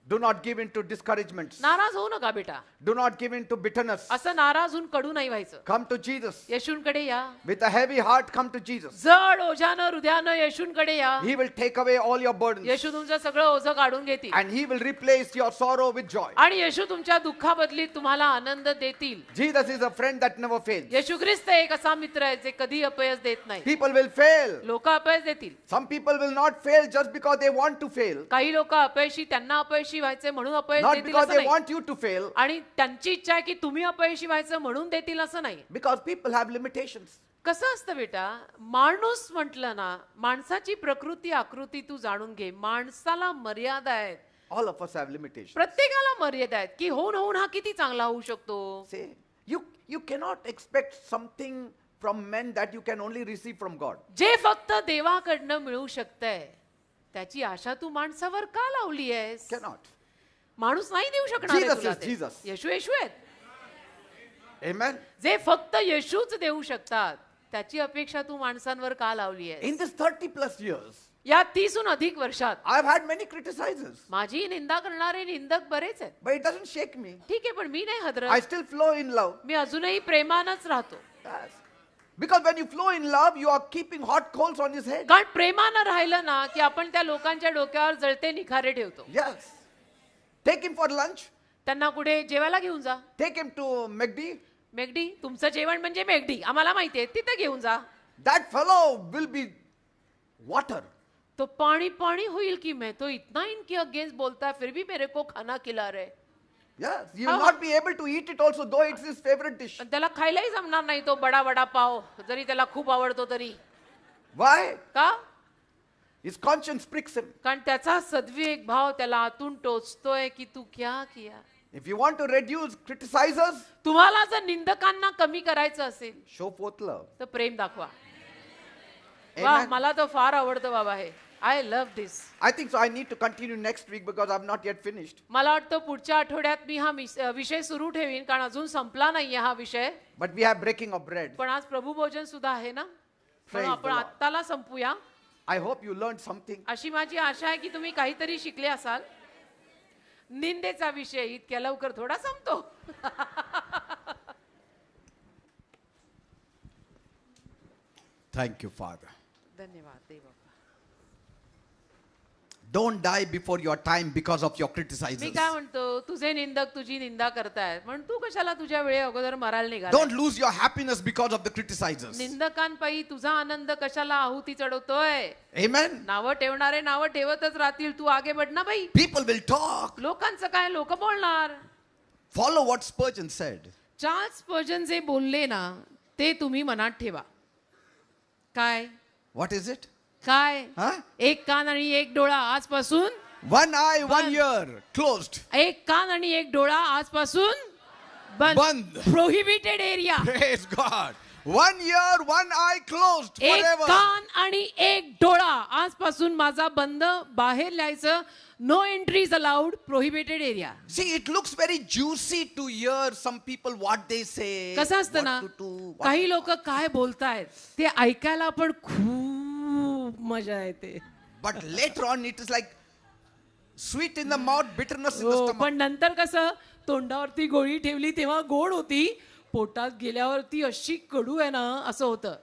Do not give in to discouragements. नाराज होऊ नका बेटा. Do not give in to bitterness. असं नाराज होऊन कडू नाही व्हायचं. Come to Jesus. येशूंकडे या. With a heavy heart, come to Jesus. जड ओझानं हृदयानं येशूंकडे या. He will take away all your burdens. येशू तुमचं सगळं ओझं काढून घेतील. And He will replace your sorrow with joy. आणि येशू तुमच्या दुःखाबदलीत तुम्हाला आनंद देतील. Jesus is a friend that never fails. येशू ख्रिस्त एक असा मित्र आहे जे कधी अपयश देत नाही. People will fail. लोक अपयश देतील. Some people will not fail just because they want to fail. काही लोक अपयशी त्यांना अपयशी व्हायचे म्हणून अपयश Not देतील because असं they नाही. want you to fail. आणि त्यांची इच्छा आहे की तुम्ही अपयशी व्हायचं म्हणून देतील असं नाही. Because people have limitations. कसं असतं बेटा, माणूस म्हटलं ना, माणसाची प्रकृती आकृती तू जाणून घे. माणसाला मर्यादा आहेत. All of us have limitations. प्रत्येकाला मर्यादा आहेत की होऊन होऊन हा किती चांगला होऊ शकतो. Say, you cannot expect something from men that you can only receive from God. जे फक्त देवाकडनं मिळू शकतंय त्याची आशा तू माणसावर का लावली आहेस? Cannot. माणूस नाही देऊ शकणार आहे Jesus तुला is ते. Jesus. येशू आहेत. Amen. जे फक्त येशूच देऊ शकतात त्याची अपेक्षा तू माणसांवर का लावली आहेस? In this 30+ years, या 30हून अधिक वर्षात I've had many criticizers, माझी निंदा करणारे निंदक बरेच आहेत. but it doesn't shake me. ठीक आहे, पण मी नाही I हादरत. still flow in love. मी अजूनही प्रेमानच राहतो. Yes. Because when you flow in love, you are keeping hot coals on his head. कारण प्रेमानं राहिलं ना की आपण त्या लोकांच्या डोक्यावर जळते निखारे ठेवतो. Yes. Take him for lunch. त्यांना कुठे जेवायला घेऊन जा. Take him to McD. मेगडी, तुमचं जेवण म्हणजे मेगडी, आम्हाला माहिती आहे, तिथे घेऊन जा. That fellow will be water. तो पानी पानी होईल की मैं तो इतना इनके अगेंस्ट बोलता है फिर भी मेरे को खाना खिला रहे. Yes. He will not be able to eat it also, though it's his favorite dish. पण त्याला खायलाही जमणार नाही तो बडा वडा पाव, जरी त्याला खूप आवडतो तरी. Why? का? His conscience pricks him. कारण त्याचा सद्विवेक भाव त्याला आतून टोचतोय की तू क्या KIA. If you want to reduce criticizers, तुम्हाला जर निंदकांना कमी करायचं असेल show forth love. तर प्रेम दाखवा. वा, Amen. मला तर फार आवडतं बाबा हे. I love this. I think so. I need to continue next week because I've not yet finished. मला वाटतं पुढच्या आठवड्यात मी हा विषय सुरू ठेवीन कारण अजून संपला नाहीये हा विषय. But we have breaking of bread. पण आज प्रभू भोजन सुद्धा आहे ना, Praise म्हणून आपण the Lord. आत्ताला संपूया. I hope you learned something. अशी माझी आशा आहे की तुम्ही काहीतरी शिकले असाल. निंदेचा विषय इतक्या लवकर थोडा संपतो. Thank you, Father. धन्यवाद देवा. Don't die before your time because of your me criticizers. काय म्हणतो, तुझे निंदक तुझी निंदा करतायत म्हणून तू कशाला तुझ्या वेळे अगोदर मरायला निघाला. Don't lose your happiness because of the criticizers. निंदकांपायी तुझा आनंद कशाला आहुती चढवतोय. Amen. नावं ठेवणारे नावं ठेवतच राहतील, तू आगे बढ ना बाई. People will talk. लोकांचं काय, लोक बोलणार. Follow what Spurgeon said. Charles Spurgeon जे बोलले ना ते तुम्ही मनात ठेवा. काय What is it? काय? Huh? एक कान आणि एक डोळा आजपासून. One eye, one ear, closed. एक कान आणि एक डोळा आजपासून बंद. बंद. Prohibited area. Praise God. One ear, one eye closed एक forever. कान आणि एक डोळा आजपासून माझा बंद. बाहेर लिहायचं no entries allowed, prohibited area. See, it looks very juicy to hear some people what they say. कसं असतं ना, what to do, what- काही लोक काय बोलतायत ते ऐकायला पण खूप मजा येते. But later on, it is like sweet in the mouth, bitterness in the हो, stomach. पण नंतर कसं तोंडावरती गोळी ठेवली तेव्हा गोड होती, पोटात गेल्यावरती अशी कडू आहे ना असं होतं.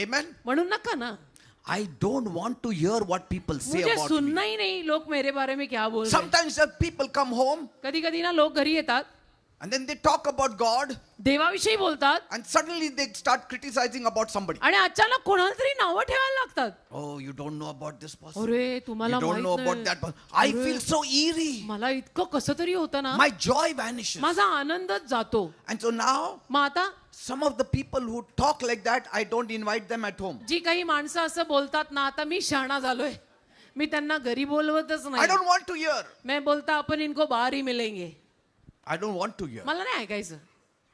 Amen. म्हणून नका ना. I don't want to hear what people say मुझे about me. सुनना ही नहीं लोग मेरे बारे में क्या बोल रहे हैं. Sometimes people come home कधी कधी ना लोक घरी येतात, and then they talk about God देवाविषयी बोलतात and suddenly they start criticizing about somebody. आणि अचानक कोणाला तरी नावं ठेवायला लागतात. Oh, you don't know about this person. अरे You तुम्हाला don't know माहित about that नाही. person. I अरे, feel so eerie. मला इतकं कसं तरी होतं ना, My joy vanishes. माझा आनंदच जातो. And so now, मग आता some of the people who talk like that, I don't invite them at home. जी काही माणसं असं बोलतात ना, आता मी शहाणा झालोय, मी त्यांना घरी बोलवतच I नाही. don't want to hear. मैं बोलता अपन इनको बाहर ही मिलेंगे. I don't want to hear. मला नाही ऐकायचं.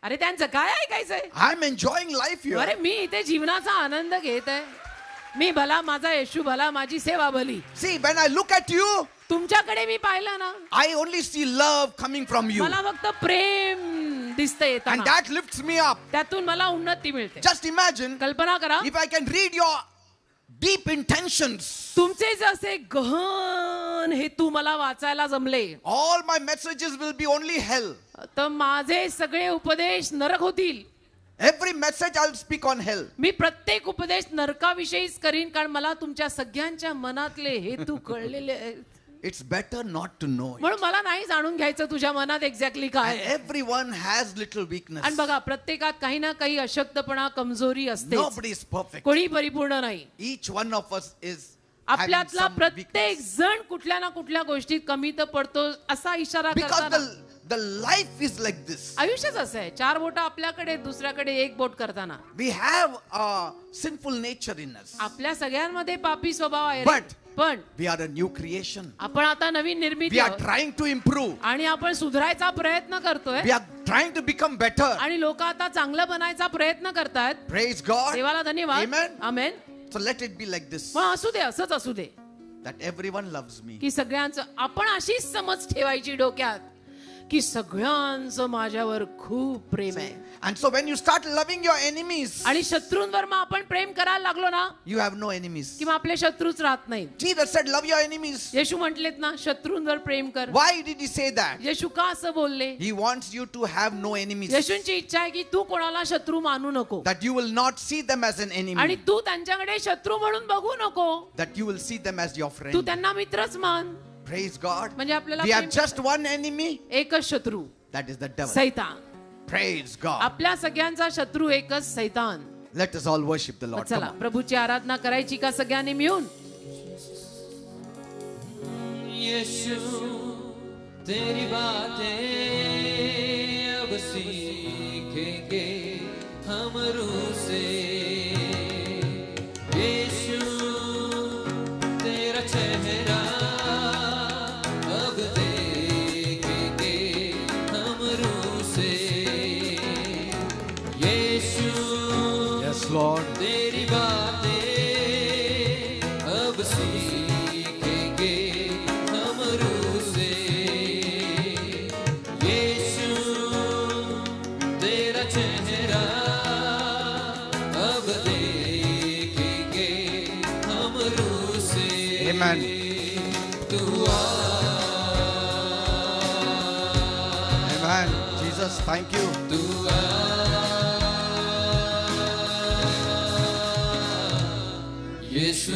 अरे त्यांचं काय ऐकायचंय. I'm enjoying life here. अरे मी इथे जीवनाचा आनंद घेत आहे. मी भला, माझा येशू भला, माझी सेवा भली. See, when I look at you, तुमच्याकडे मी पाहिलं ना, I only see love coming from you. मला फक्त प्रेम दिसतं And येताना. that lifts me up. त्यातून मला उन्नती मिळते. Just imagine कल्पना करा, if I can read your deep intentions. तुमचे जसे गहन हेतू मला वाचायला जमले, All my messages will be only hell. तर माझे सगळे उपदेश नरक होतील. Every message I'll speak on hell. मी प्रत्येक उपदेश नरकाविषयीच करीन, कारण मला तुमच्या सगळ्यांच्या मनातले हेतू कळलेले आहेत. It's better not to know it. म्हणून मला नाही जाणून घ्यायचं तुझ्या मनात एक्झॅक्टली काय. And everyone has little weakness. आणि बघा, प्रत्येकात काही ना काही अशक्तपणा, कमजोरी असते. Nobody is perfect. कोणी परिपूर्ण नाही. Each one of us is having आपल्यातला some प्रत्येक weakness. जण कुठल्या ना कुठल्या गोष्टीत कमी तर पडतो, असा इशारा Because करताना. The life is like this. आयुष्यच असं आहे, 4 बोट आपल्याकडे, दुसऱ्याकडे 1 बोट करताना. We have a sinful nature in us. आपल्या सगळ्यांमध्ये पापी स्वभाव आहे. But पण we are a new creation. आपण आता नवीन We निर्मिती are आहोत. trying to improve. आणि आपण सुधारायचा प्रयत्न करतोय. We are trying to become better. आणि लोक आता चांगलं बनायचा प्रयत्न करतायत. Praise God. देवाला धन्यवाद. Amen. Amen. So let it be like this. पण असू दे, असंच असू दे That everyone loves me. की सगळ्यांचं, आपण अशीच समज ठेवायची डोक्यात की सगळ्यांचं माझ्यावर खूप प्रेम आहे. And so when you start loving your enemies, आणि शत्रूंवर मग आपण प्रेम करायला लागलो ना, you have no enemies. की मग आपले शत्रूच राहत नाहीत. Jesus said, love your enemies. येशू म्हटलेत ना, शत्रूंवर प्रेम कर. Why did he say that? येशू का असं बोलले? He wants you to have no enemies. येशूंची इच्छा आहे की तू कोणाला शत्रू मानू नको. That you will not see them as an आणि enemy. तू त्यांच्याकडे शत्रू म्हणून बघू नको. That you will see them as your Tu friend. त्यांना मित्रच मान. Praise God. म्हणजे आपल्याला We have Prem just one enemy. एकच शत्रू, That is the devil. सैतान. Praise God. आपल्या सगळ्यांचा शत्रू एकच सैतान. Let us all worship the Lord. Come चला on. प्रभूची आराधना करायची का सगळ्यांनी मिळून? यीशु तेरी बातें अब सीखेंगे हम रूह से. यीशु तेरा चेहरा अब देखेंगे हम रूह से. यीशु Yes, Lord. तेरी बातें अब सीखेंगे हम रूह से. यीशु तेरा चेहरा अब देखेंगे हम रूह से. Amen. Tu Amen. Jesus, thank you. Tu Yeshu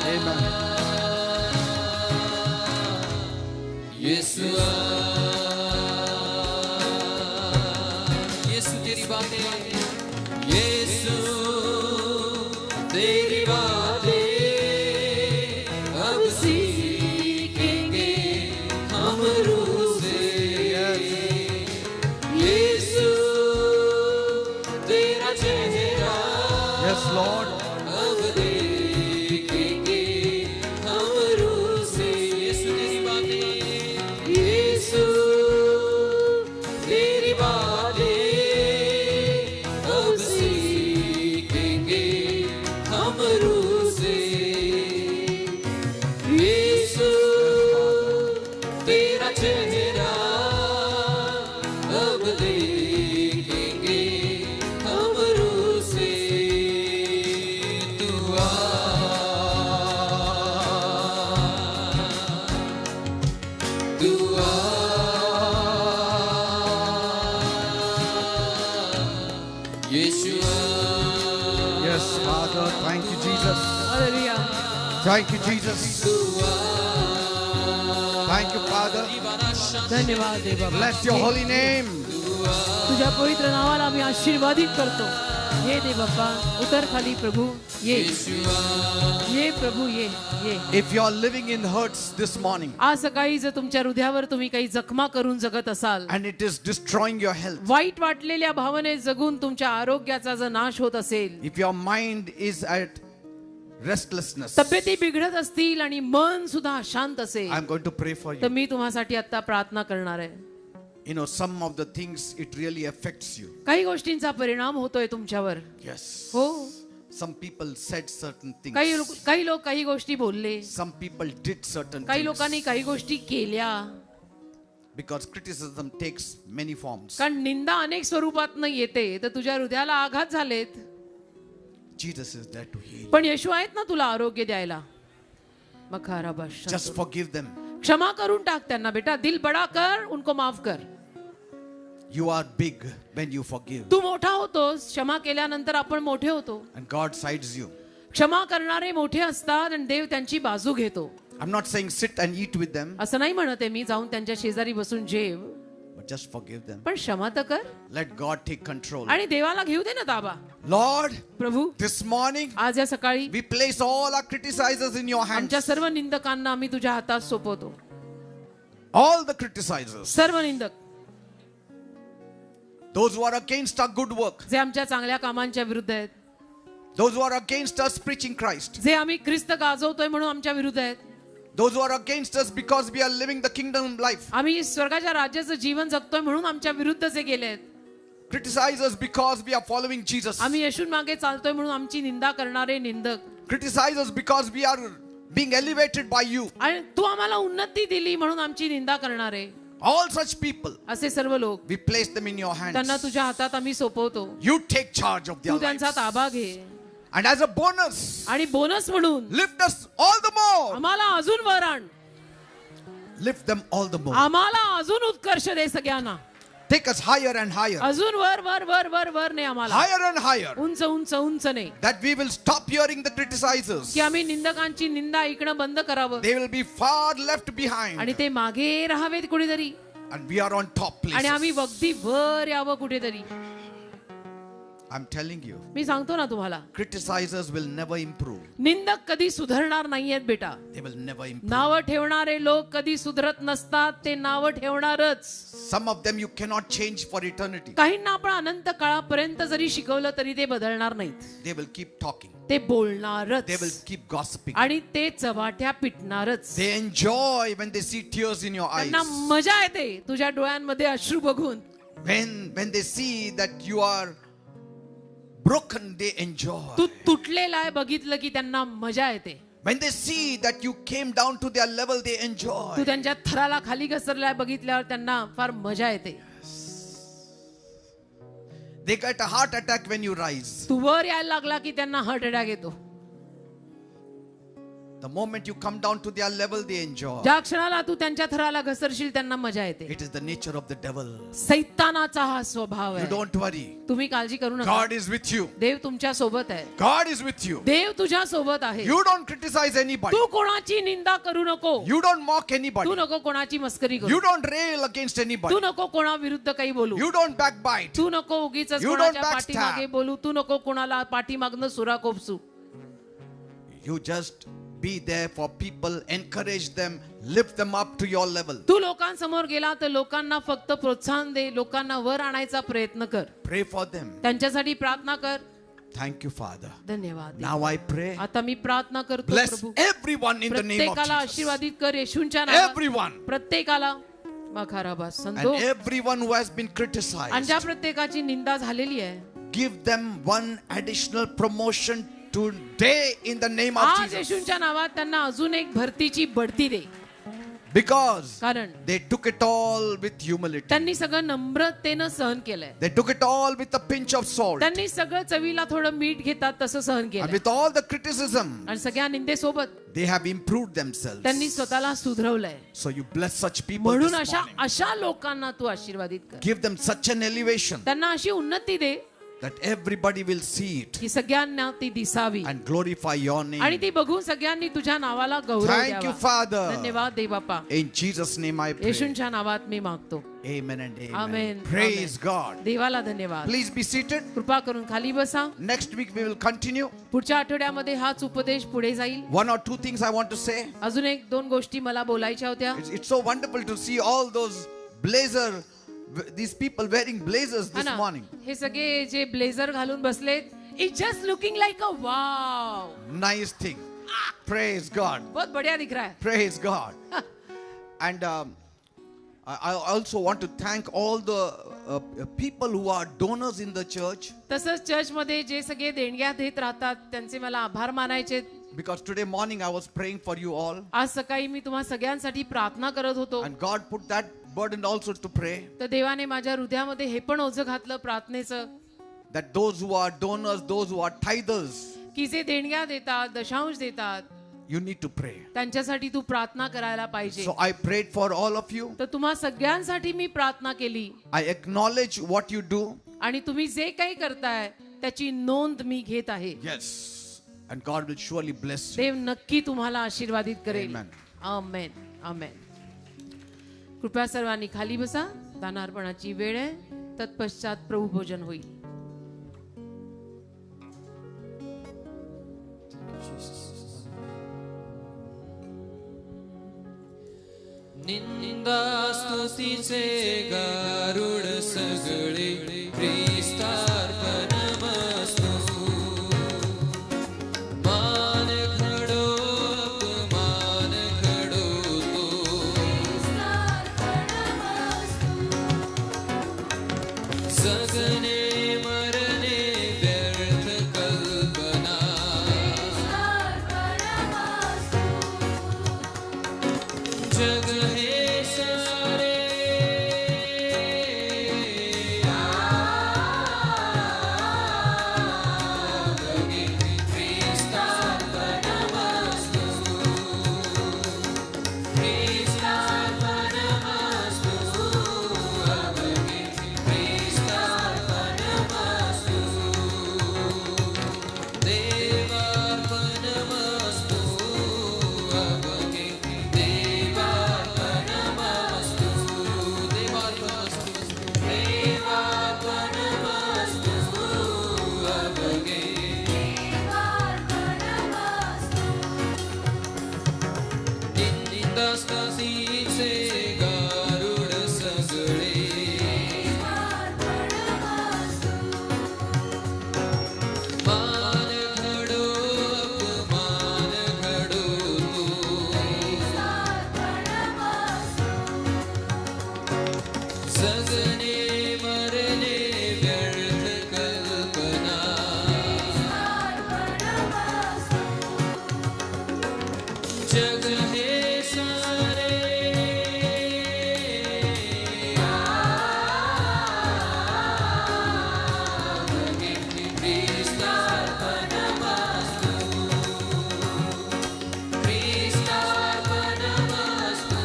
Amen. यीशु यीशु तेरी बातें यीशु तेरी बातें अब सीखेंगे हम रूह से. यीशु तेरा चेहरा Yes, Lord. अब देखेंगे हम रूह से. यीशु तेरी बातें यीशु तेरी बातें अब सीखेंगे हम रूह से. यीशु तेरा चेहरा अब देखेंगे हम रूह से. तू यीशु Yes, Father. Thank you, Jesus. Hallelujah. Thank you, Jesus. Thank you, Father. धन्यवाद दे बाबा. Bless your holy name. तुझ्या पवित्र नावाला आम्ही आशीर्वादित करतो. ये दे बाप्पा, उतर खाली प्रभू, ये प्रभू, ये. If you are living in hurts this morning आज सकाळी जर तुमच्या हृदयावर तुम्ही काही जखमा करून जगत असाल, and it is destroying your health, वाईट वाटलेल्या भावनेत जगून तुमच्या आरोग्याचा जर नाश होत असेल, if your mind is at restlessness, तब्येती बिघडत असतील आणि मन सुद्धा अशांत असेल, I'm going to pray for तर you. मी तुम्हासाठी आता प्रार्थना करणार आहे. You know, some of the things it really affects you. काही गोष्टींचा परिणाम होतोय तुमच्यावर. Yes. हो, Some people said certain things. काही लोक काही गोष्टी बोलले, Some people did certain काही things. लोकांनी काही गोष्टी केल्या. Because criticism takes many forms. कारण निंदा अनेक स्वरूपात येते, तर तुझ्या हृदयाला आघात झालेत. Jesus is there to heal. पण येशू आहेत ना तुला आरोग्य द्यायला. Just forgive them. क्षमा करून टाक त्यांना. बेटा दिल बडा कर, उनको माफ कर. You are big when you forgive. तू मोठा होतोस, क्षमा केल्यानंतर आपण मोठे होतो. And God sides you. क्षमा करणारे मोठे असतात आणि देव त्यांची बाजू घेतो. I'm not saying sit and eat with them. असं नाही म्हणत आहे मी जाऊन त्यांच्या शेजारी बसून जेव. but just forgive them. पण क्षमा तर कर Let God take control. आणि देवाला घेऊ दे ना ताबा. Lord, प्रभू, this morning आज या सकाळी we place all our criticizers in your hands. आमच्या सर्व निंदकांना आम्ही तुझ्या हातात सोपवतो. All the criticizers. सर्व निंदक, Those who are against our good work. जे आमच्या चांगल्या कामांच्या विरुद्ध आहेत, Those who are against us preaching Christ. जे आम्ही ख्रिस्त गाजवतोय म्हणून आमच्या विरुद्ध आहेत, Those who are against us because we are living the kingdom life. आम्ही स्वर्गाच्या राज्याचं जीवन जगतोय म्हणून आमच्या विरुद्ध जे गेले आहेत, Criticize us because we are following Jesus. आम्ही येशूंमागे चालतोय म्हणून आमची निंदा करणारे निंदक, Criticize us because we are being elevated by you. आणि तू आम्हाला उन्नती दिली म्हणून आमची निंदा करणारे, All such people, असे सर्व लोक we place them in your त्यांना hands. तुझ्या हातात आम्ही सोपवतो. You take charge of their तू त्यांचा lives. ताबा घे And as a bonus, आणि बोनस म्हणून lift us all the more. आम्हाला अजून वर आण, Lift them all the more. आम्हाला अजून उत्कर्ष दे सगळ्यांना, Take us higher and higher. अजून वर वर वर वर वर ने आम्हाला Higher and higher. उंच उंच उंच ने, That we will stop hearing the criticizers. की आम्ही निंदकांची निंदा ऐकणं बंद करावं They will be far left behind. आणि ते मागे राहावेत कुठेतरी, And we are on top आणि आम्ही places. अगदी वर यावं कुठेतरी. I'm telling you, मी सांगतो ना तुम्हाला, criticizers will never improve. निंदक कधी सुधारणार नाहीयेत बेटा. They will never improve. नावं ठेवणारे लोक कधी सुधरत नसतात, ते नावं ठेवणारच. Some of them you cannot change for eternity. काहींना आपण अनंत काळापर्यंत जरी शिकवलं तरी ते बदलणार नाहीत. They will keep talking. ते बोलणारच They will keep gossiping. आणि ते चव्हाट्या पिटणारच. They enjoy when they see tears in your eyes. त्यांना मजा येते तुझ्या डोळ्यांमध्ये अश्रू बघून. When they see that you are broken, they enjoy. तू तुटलेला आहे बघितलं की त्यांना मजा येते. When they see that you came down to their level, they Tu enjoy. त्यांच्या थराला खाली घसरलाय बघितल्यावर त्यांना फार मजा येते. They get a heart attack when you rise. तू वर यायला लागला की त्यांना हार्ट अटॅक येतो. The moment you come down to their level, they enjoy. ज्या क्षणाला तू त्यांच्या थराला घसरशील त्यांना मजा येते. It is the nature of the devil. सैतानाचा हा स्वभाव You आहे. don't worry. तुम्ही काळजी करू नका. God is with you. देव तुमच्या सोबत आहे. God is with you. देव तुझ्या सोबत आहे. You don't criticize anybody. तू कोणाची निंदा करू नको. You don't mock anybody. तू नको कोणाची मस्करी You करू. don't rail against anybody. तू नको कोणा विरुद्ध काही बोलू. You don't backbite. तू नको उगीच You don't कोणाच्या backstab. पाठीमागे बोलू. तू नको कोणाला पाठीमागनं सुरा कोपसू. You just be there for people, encourage them, lift them up to your level. तू लोकांसमोर गेला तर लोकांना फक्त प्रोत्साहन दे, लोकांना वर आणायचा प्रयत्न कर, Pray for them. त्यांच्यासाठी प्रार्थना कर. Thank you, Father. धन्यवाद. Now I pray. आता मी प्रार्थना करतो Bless Prabhu, everyone in the name of प्रत्येकाला Jesus. आशीर्वादित कर येशूंच्या नावात. Everyone. प्रत्येकाला मखाराबा And संतो, everyone who has been आणि criticized, ज्या प्रत्येकाची निंदा झालेली आहे, give them one additional promotion today in the name of आज Jesus. येशूंच्या नावात त्यांना अजून एक भरतीची बढती दे. Because कारण they took it all with humility. त्यांनी सगळं नम्रतेनं सहन केलंय. They took it all with a pinch of salt. त्यांनी सगळं चवीला थोडं मीठ घेतात तसं सहन And केलं, with all the criticism, आणि सगळ्या निंदेसोबत they have improved themselves. त्यांनी स्वतःला सुधरवलंय. So you bless such people म्हणून this अशा morning. अशा लोकांना तू आशीर्वादित कर. Give them such an elevation त्यांना अशी उन्नती दे that everybody will see it की सगळ्यांना ती दिसावी, and glorify your आणि name. ती बघून सगळ्यांनी तुझ्या नावाला गौरव Thank you, द्यावा. Father. धन्यवाद दे बाप्पा. In Jesus' name I pray. येशूंच्या नावात मी मागतो. Amen and amen. Amen. Praise Amen. God. देवाला धन्यवाद. Please be seated. कृपा करून खाली बसा. Next week we will continue. पुढच्या आठवड्यामध्ये हाच उपदेश पुढे जाईल. One or two things I want to say. अजून एक दोन गोष्टी मला बोलायच्या होत्या. It's so wonderful to see all those these people wearing blazers हा this ना, morning. हे सगळे जे ब्लेझर घालून बसलेत, it's just looking like a wow. Nice thing. Praise God. बहुत बढ़िया दिख रहा है. Praise God. And I also want to thank all the people who are donors in the church, तसंच चर्च मध्ये जे सगळे देणग्या देत राहतात त्यांचे मला आभार मानायचे. because today morning I was praying for you all, आज सकाळी मी तुम्हा सगळ्यांसाठी प्रार्थना करत होतो, and God put that burden also to pray तर देवाने माझ्या हृदयामध्ये हे पण ओझं घातलं प्रार्थनेचं, that those who are donors, those who are tithers, की जे देणग्या देतात, दशांश देतात, you need to pray. त्यांच्यासाठी तू प्रार्थना करायला पाहिजे. So I prayed for all of you. तर तुम्हा सगळ्यांसाठी मी प्रार्थना केली, I acknowledge what you do. आणि तुम्ही जे काही करताय त्याची नोंद मी घेत आहे. Yes. And God will surely bless you. देव नक्की तुम्हाला आशीर्वादित करेल. Amen. आमेन. आमेन. कृपया सर्वांनी खाली बसा. दानार्पणाची वेळ आहे. तत्पश्चात प्रभू भोजन होईल. निंदा स्तुतीचे गारुड सगळे ख्रिस्तार्पणमस्तु. मान घडो अपमान घडो तो जगणे मरणे व्यर्थ कल्पना. जग हे सारे आवगे ख्रिस्तार्पणमस्तु. ख्रिस्तार्पणमस्तु. आवगे ख्रिस्तार्पणमस्तु. देवार्पणमस्तु. आवगे देवार्पणमस्तु. देवार्पणमस्तु. देवार्पणमस्तु. आवगे निंदास्तुतीचे गारुड सगळे मान घडो अपमान घडो तो जगणे मरणे व्यर्थ कल्पना. जग हे सारे आवगे ख्रिस्तार्पणमस्तु. ख्रिस्तार्पणमस्तु.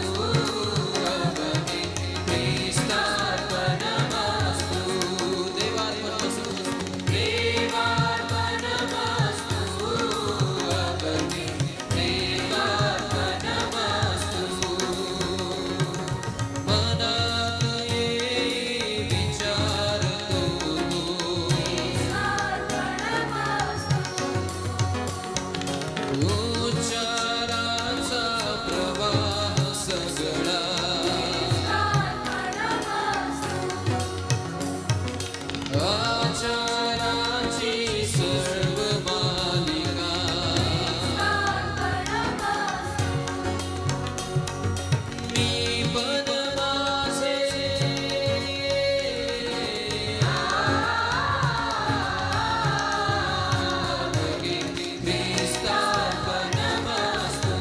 आवगे ख्रिस्तार्पणमस्तु. देवार्पणमस्तु. देवार्पणमस्तु. आवगे देवार्पणमस्तु. मनात ये विचारतो तो उच्चाराचा प्रवाह सगळा आचाराची सर्व मालिका. मी पण माझे आवगे ख्रिस्तार्पणमस्तु.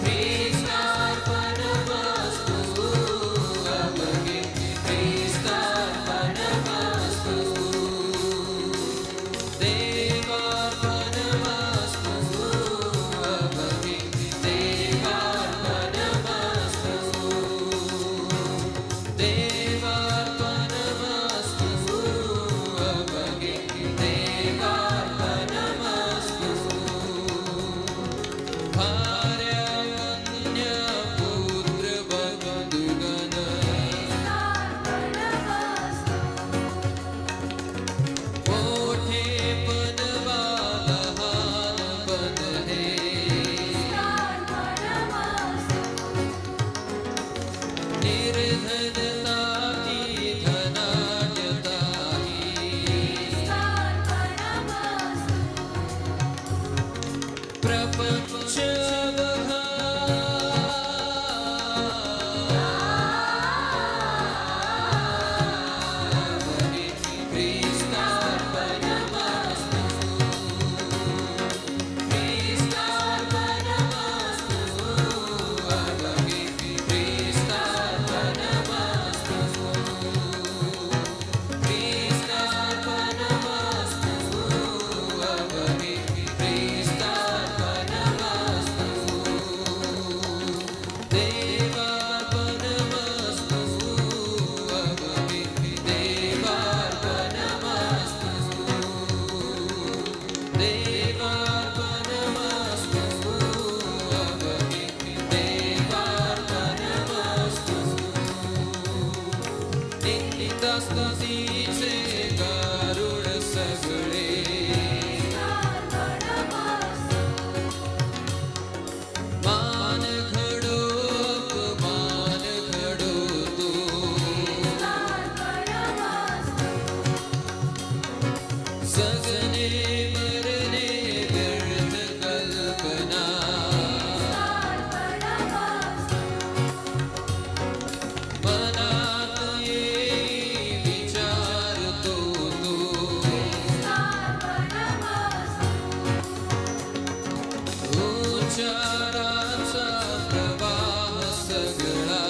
ख्रिस्तार्पणमस्तु. आवगे ख्रिस्तार्पणमस्तु. देवार्पणमस्तु. आवगे देवार्पणमस्तु. देवार्पणमस्तु. आवगे देवार्पणमस्तु. भार्या कन्या पुत्र बंधुगण मोठे पद वा लहान पद हे निर्धनता की धनाढ्यता ही प्रपंच अवघा आवगे ख्रिस्तार्पणमस्तु. ख्रिस्तार्पणमस्तु. आवगे ख्रिस्तार्पणमस्तु. ख्रिस्तार्पणमस्तु. आवगे ख्रिस्तार्पणमस्तु. आचाराचा प्रवाह सगळा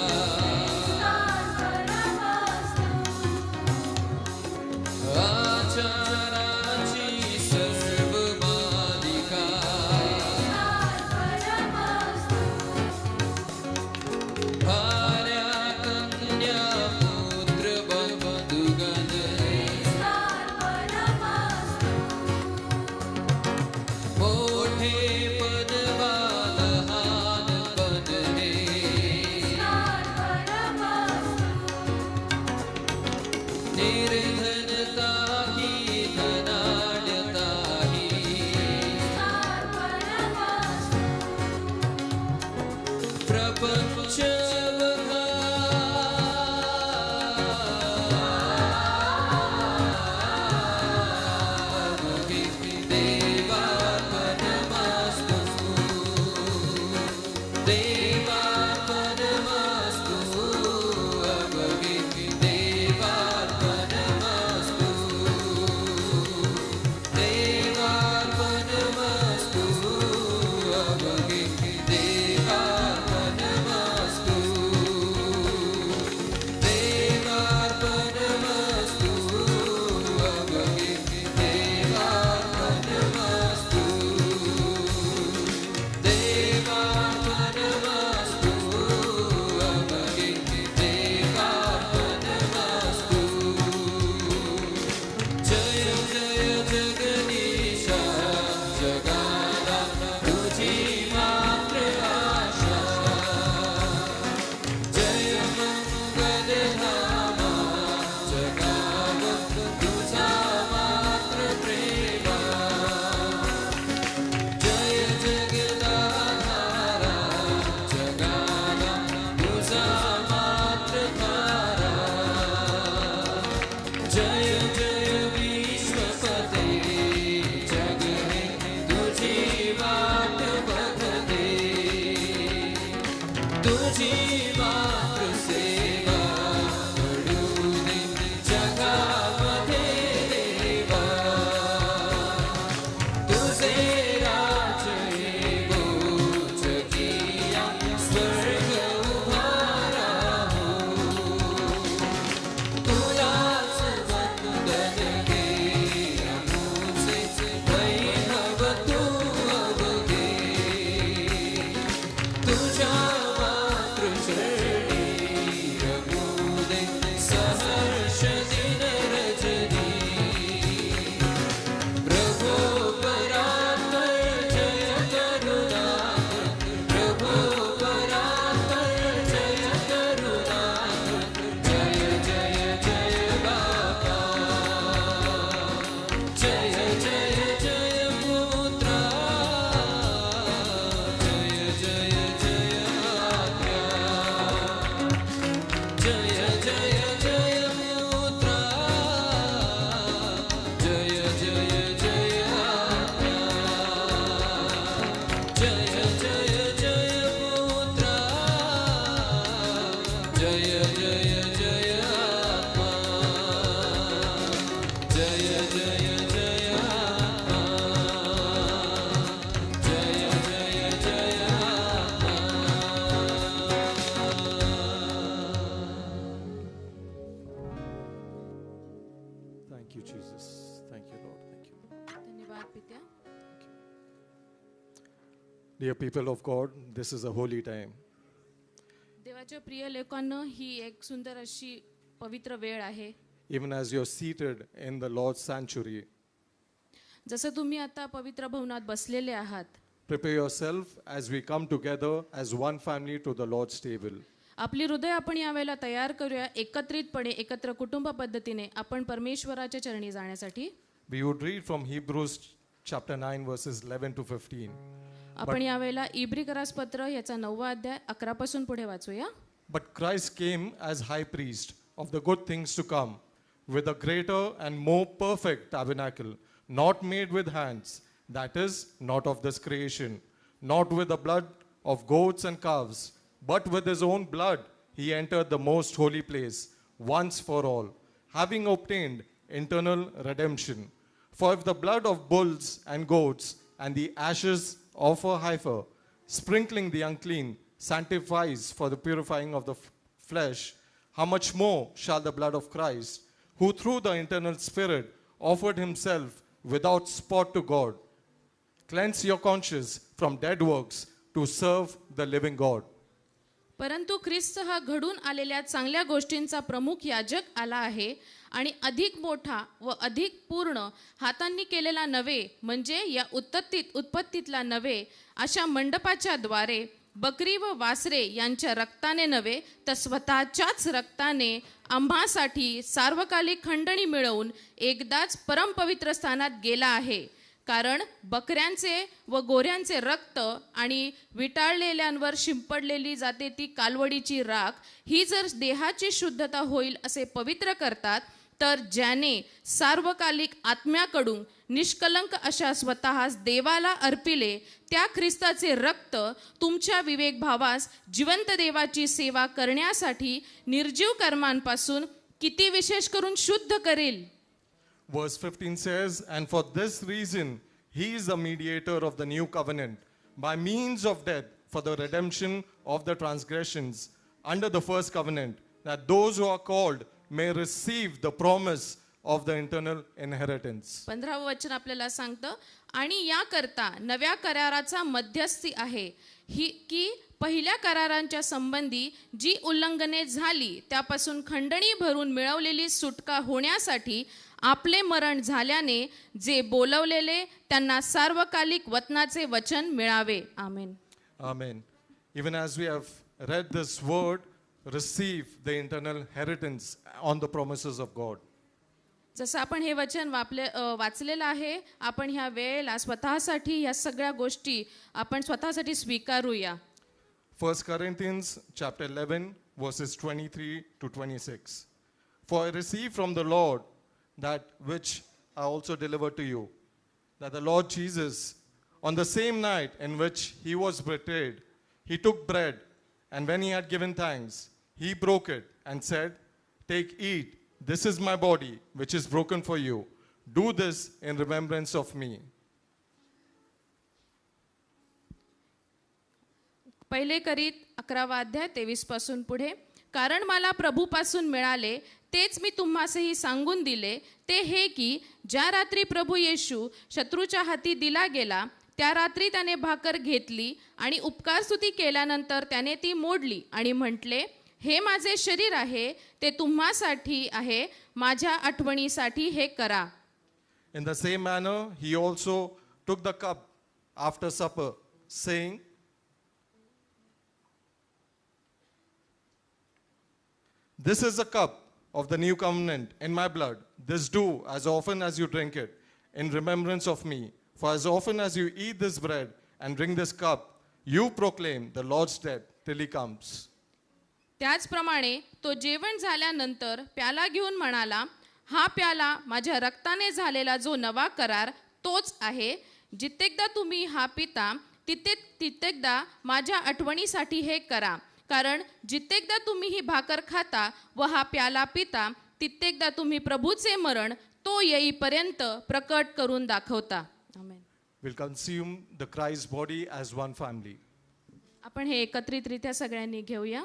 आचाराची सर्व मालिका भार्या कन्या पुत्र बंधुगण मोठे पदवान लहान बनणे निर्धनता ही धनाढ्यता ही प्रपंच Thank you, Jesus. Thank you, Lord. Thank you. धन्यवाद पित्या. Dear people of God, this is a holy time. देवाच्या प्रिय लोकांनो, ही एक सुंदर अशी पवित्र वेळ आहे. Even as you're seated in the Lord's sanctuary, जसं तुम्ही आता पवित्र भवनात बसलेले आहात, prepare yourself as we come together as one family to the Lord's table. आपली हृदय आपण यावेळेला तयार करूया, एकत्रितपणे एकत्र कुटुंब पद्धतीने आपण परमेश्वराच्या चरणी जाण्यासाठी. We would read from Hebrews chapter 9 verses 11 to 15. आपण यावेळेला इब्रिकरास पत्र याचा 9वा अध्याय 11 पासून पुढे वाचूया. But Christ came as high priest of the good things to come, with a greater and more perfect tabernacle, not made with hands, that is, not of this creation, not with the blood of goats and calves, but with his own blood he entered the most holy place once for all, having obtained eternal redemption. For if the blood of bulls and goats and the ashes of a heifer sprinkling the unclean, sanctifies for the purifying of the flesh, how much more shall the blood of Christ, who through the eternal Spirit offered himself without spot to God, cleanse your conscience from dead works to serve the living God. परंतु ख्रिस्त हा घडून आलेल्या चांगल्या गोष्टींचा प्रमुख याजक आला आहे आणि अधिक मोठा व अधिक पूर्ण, हातांनी केलेला नव्हे, म्हणजे या उत्पत्तीतला नव्हे, अशा मंडपाच्या द्वारे बकरी व वासरे यांच्या रक्ताने नव्हे, तर स्वतःच्याच रक्ताने आम्हासाठी सार्वकालिक खंडणी मिळवून एकदाच परमपवित्र स्थानात गेला आहे. कारण बकऱ्यांचे व गोऱ्यांचे रक्त आणि विटाळलेल्यांवर शिंपडलेली जाते ती कालवडीची राख, ही जर देहाची शुद्धता होईल असे पवित्र करतात, तर ज्याने सार्वकालिक आत्म्याकडून निष्कलंक अशा स्वतःस देवाला अर्पिले, त्या ख्रिस्ताचे रक्त तुमच्या विवेक भावास जिवंत देवाची सेवा करण्यासाठी निर्जीव कर्मांपासून किती विशेष करून शुद्ध करेल. Verse 15 says, and for this reason he is the mediator of the new covenant, by means of death for the redemption of the transgressions under the first covenant, that those who are called may receive the promise of the eternal inheritance. 15व वचन आपल्याला सांगतं, आणि याकरता नव्या कराराचा मध्यस्थी आहे, ही की पहिल्या करारांच्या संबंधी जी उल्लंघने झाली त्यापासून खंडणी भरून मिळवलेली सुटका होण्यासाठी आपले मरण झाल्याने जे बोलवलेले त्यांना सार्वकालिक वचनाचे वचन मिळावे. आमेन. Amen. Even as we have read this word, receive the eternal inheritance on the promises of God. जसं आपण हे वचन वाचलेलं आहे, आपण ह्या वेळेला स्वतःसाठी ह्या सगळ्या गोष्टी आपण स्वतःसाठी स्वीकारूया. 1 Corinthians chapter 11 verses 23 to 26. For I received from the Lord that which I also delivered to you, that the Lord Jesus, on the same night in which he was betrayed, he took bread, and when he had given thanks, he broke it and said, take, eat, this is my body, which is broken for you. Do this in remembrance of me. पहिले करीत 11वा अध्याय 23 पासून पुढे. कारण मला प्रभूपासून मिळाले तेच मी तुम्हासही सांगून दिले, ते हे की ज्या रात्री प्रभू येशू शत्रूच्या हाती दिला गेला, त्या रात्री त्याने भाकर घेतली आणि उपकारस्तुती केल्यानंतर त्याने ती मोडली आणि म्हटले, हे माझे शरीर आहे, ते तुम्हासाठी आहे, माझ्या आठवणीसाठी हे करा. In the same manner, he also took the cup after supper, saying, this is the cup of the new covenant in my blood. This do as often as you drink it in remembrance of me. For as often as you eat this bread and drink this cup, you proclaim the Lord's death till he comes. त्याचप्रमाणे तो जेवण झाल्यानंतर प्याला घेऊन म्हणाला, हा प्याला माझ्या रक्ताने झालेला जो नवा करार तोच आहे. जित्येकदा तुम्ही हा पिता तित्येकदा माझ्या आठवणीसाठी हे करा. कारण जित्येकदा तुम्ही ही भाकर खाता व हा प्याला पिता, तित्येकदा तुम्ही प्रभूचे मरण तो येईपर्यंत प्रकट करून दाखवता. आमेन. We'll consume the Christ's body as one family. आपण हे एकत्रितरित्या सगळ्यांनी घेऊया.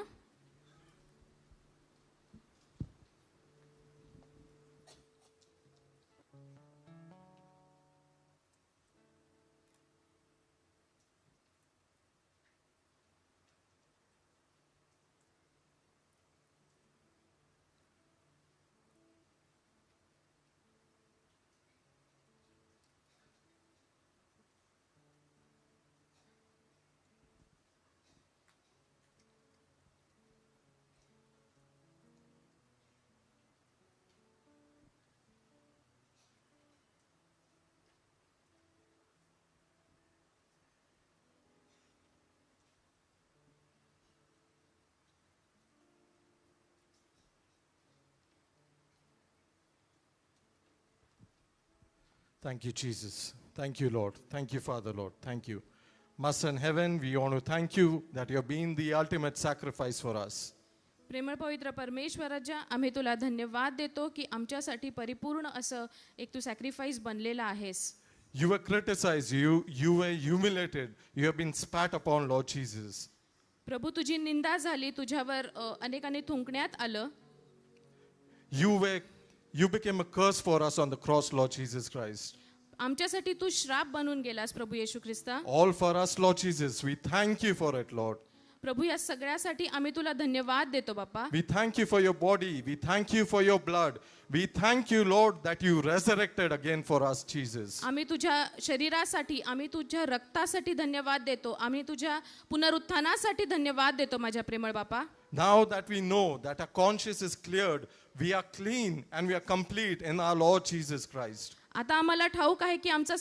Thank you, Jesus. Thank you, Lord. Thank you, Father, Lord. Thank you. Master in heaven, we want to thank you that you have been the ultimate sacrifice for us. प्रेमळ पवित्र परमेश्वराच्या आम्ही तुला धन्यवाद देतो की आमच्यासाठी परिपूर्ण असं एक तू सॅक्रिफाईस बनलेला आहेस. You were criticized, you were humiliated, you have been spat upon, Lord Jesus. प्रभू तुझी निंदा झाली, तुझ्यावर अनेकांनी थुंकण्यात आलं. You became a curse for us on the cross, Lord Jesus Christ. आमच्यासाठी तू श्राप बनून गेलास प्रभू येशू ख्रिस्ता. All for us, Lord Jesus. We thank you for it, Lord. प्रभू या सगळ्यासाठी आम्ही तुला धन्यवाद देतो बाप्पा. We thank you for your body. We thank you for your blood. We thank you, Lord, that you resurrected again for us, Jesus. आम्ही तुझ्या शरीरासाठी, आम्ही तुझ्या रक्तासाठी धन्यवाद देतो. आम्ही तुझ्या पुनरुत्थानासाठी धन्यवाद देतो माझ्या प्रेमळ बापा. Now that we know that our conscience is cleared, we are clean and we are complete in our Lord Jesus Christ. आता आम्हाला ठाऊक आहे की आमची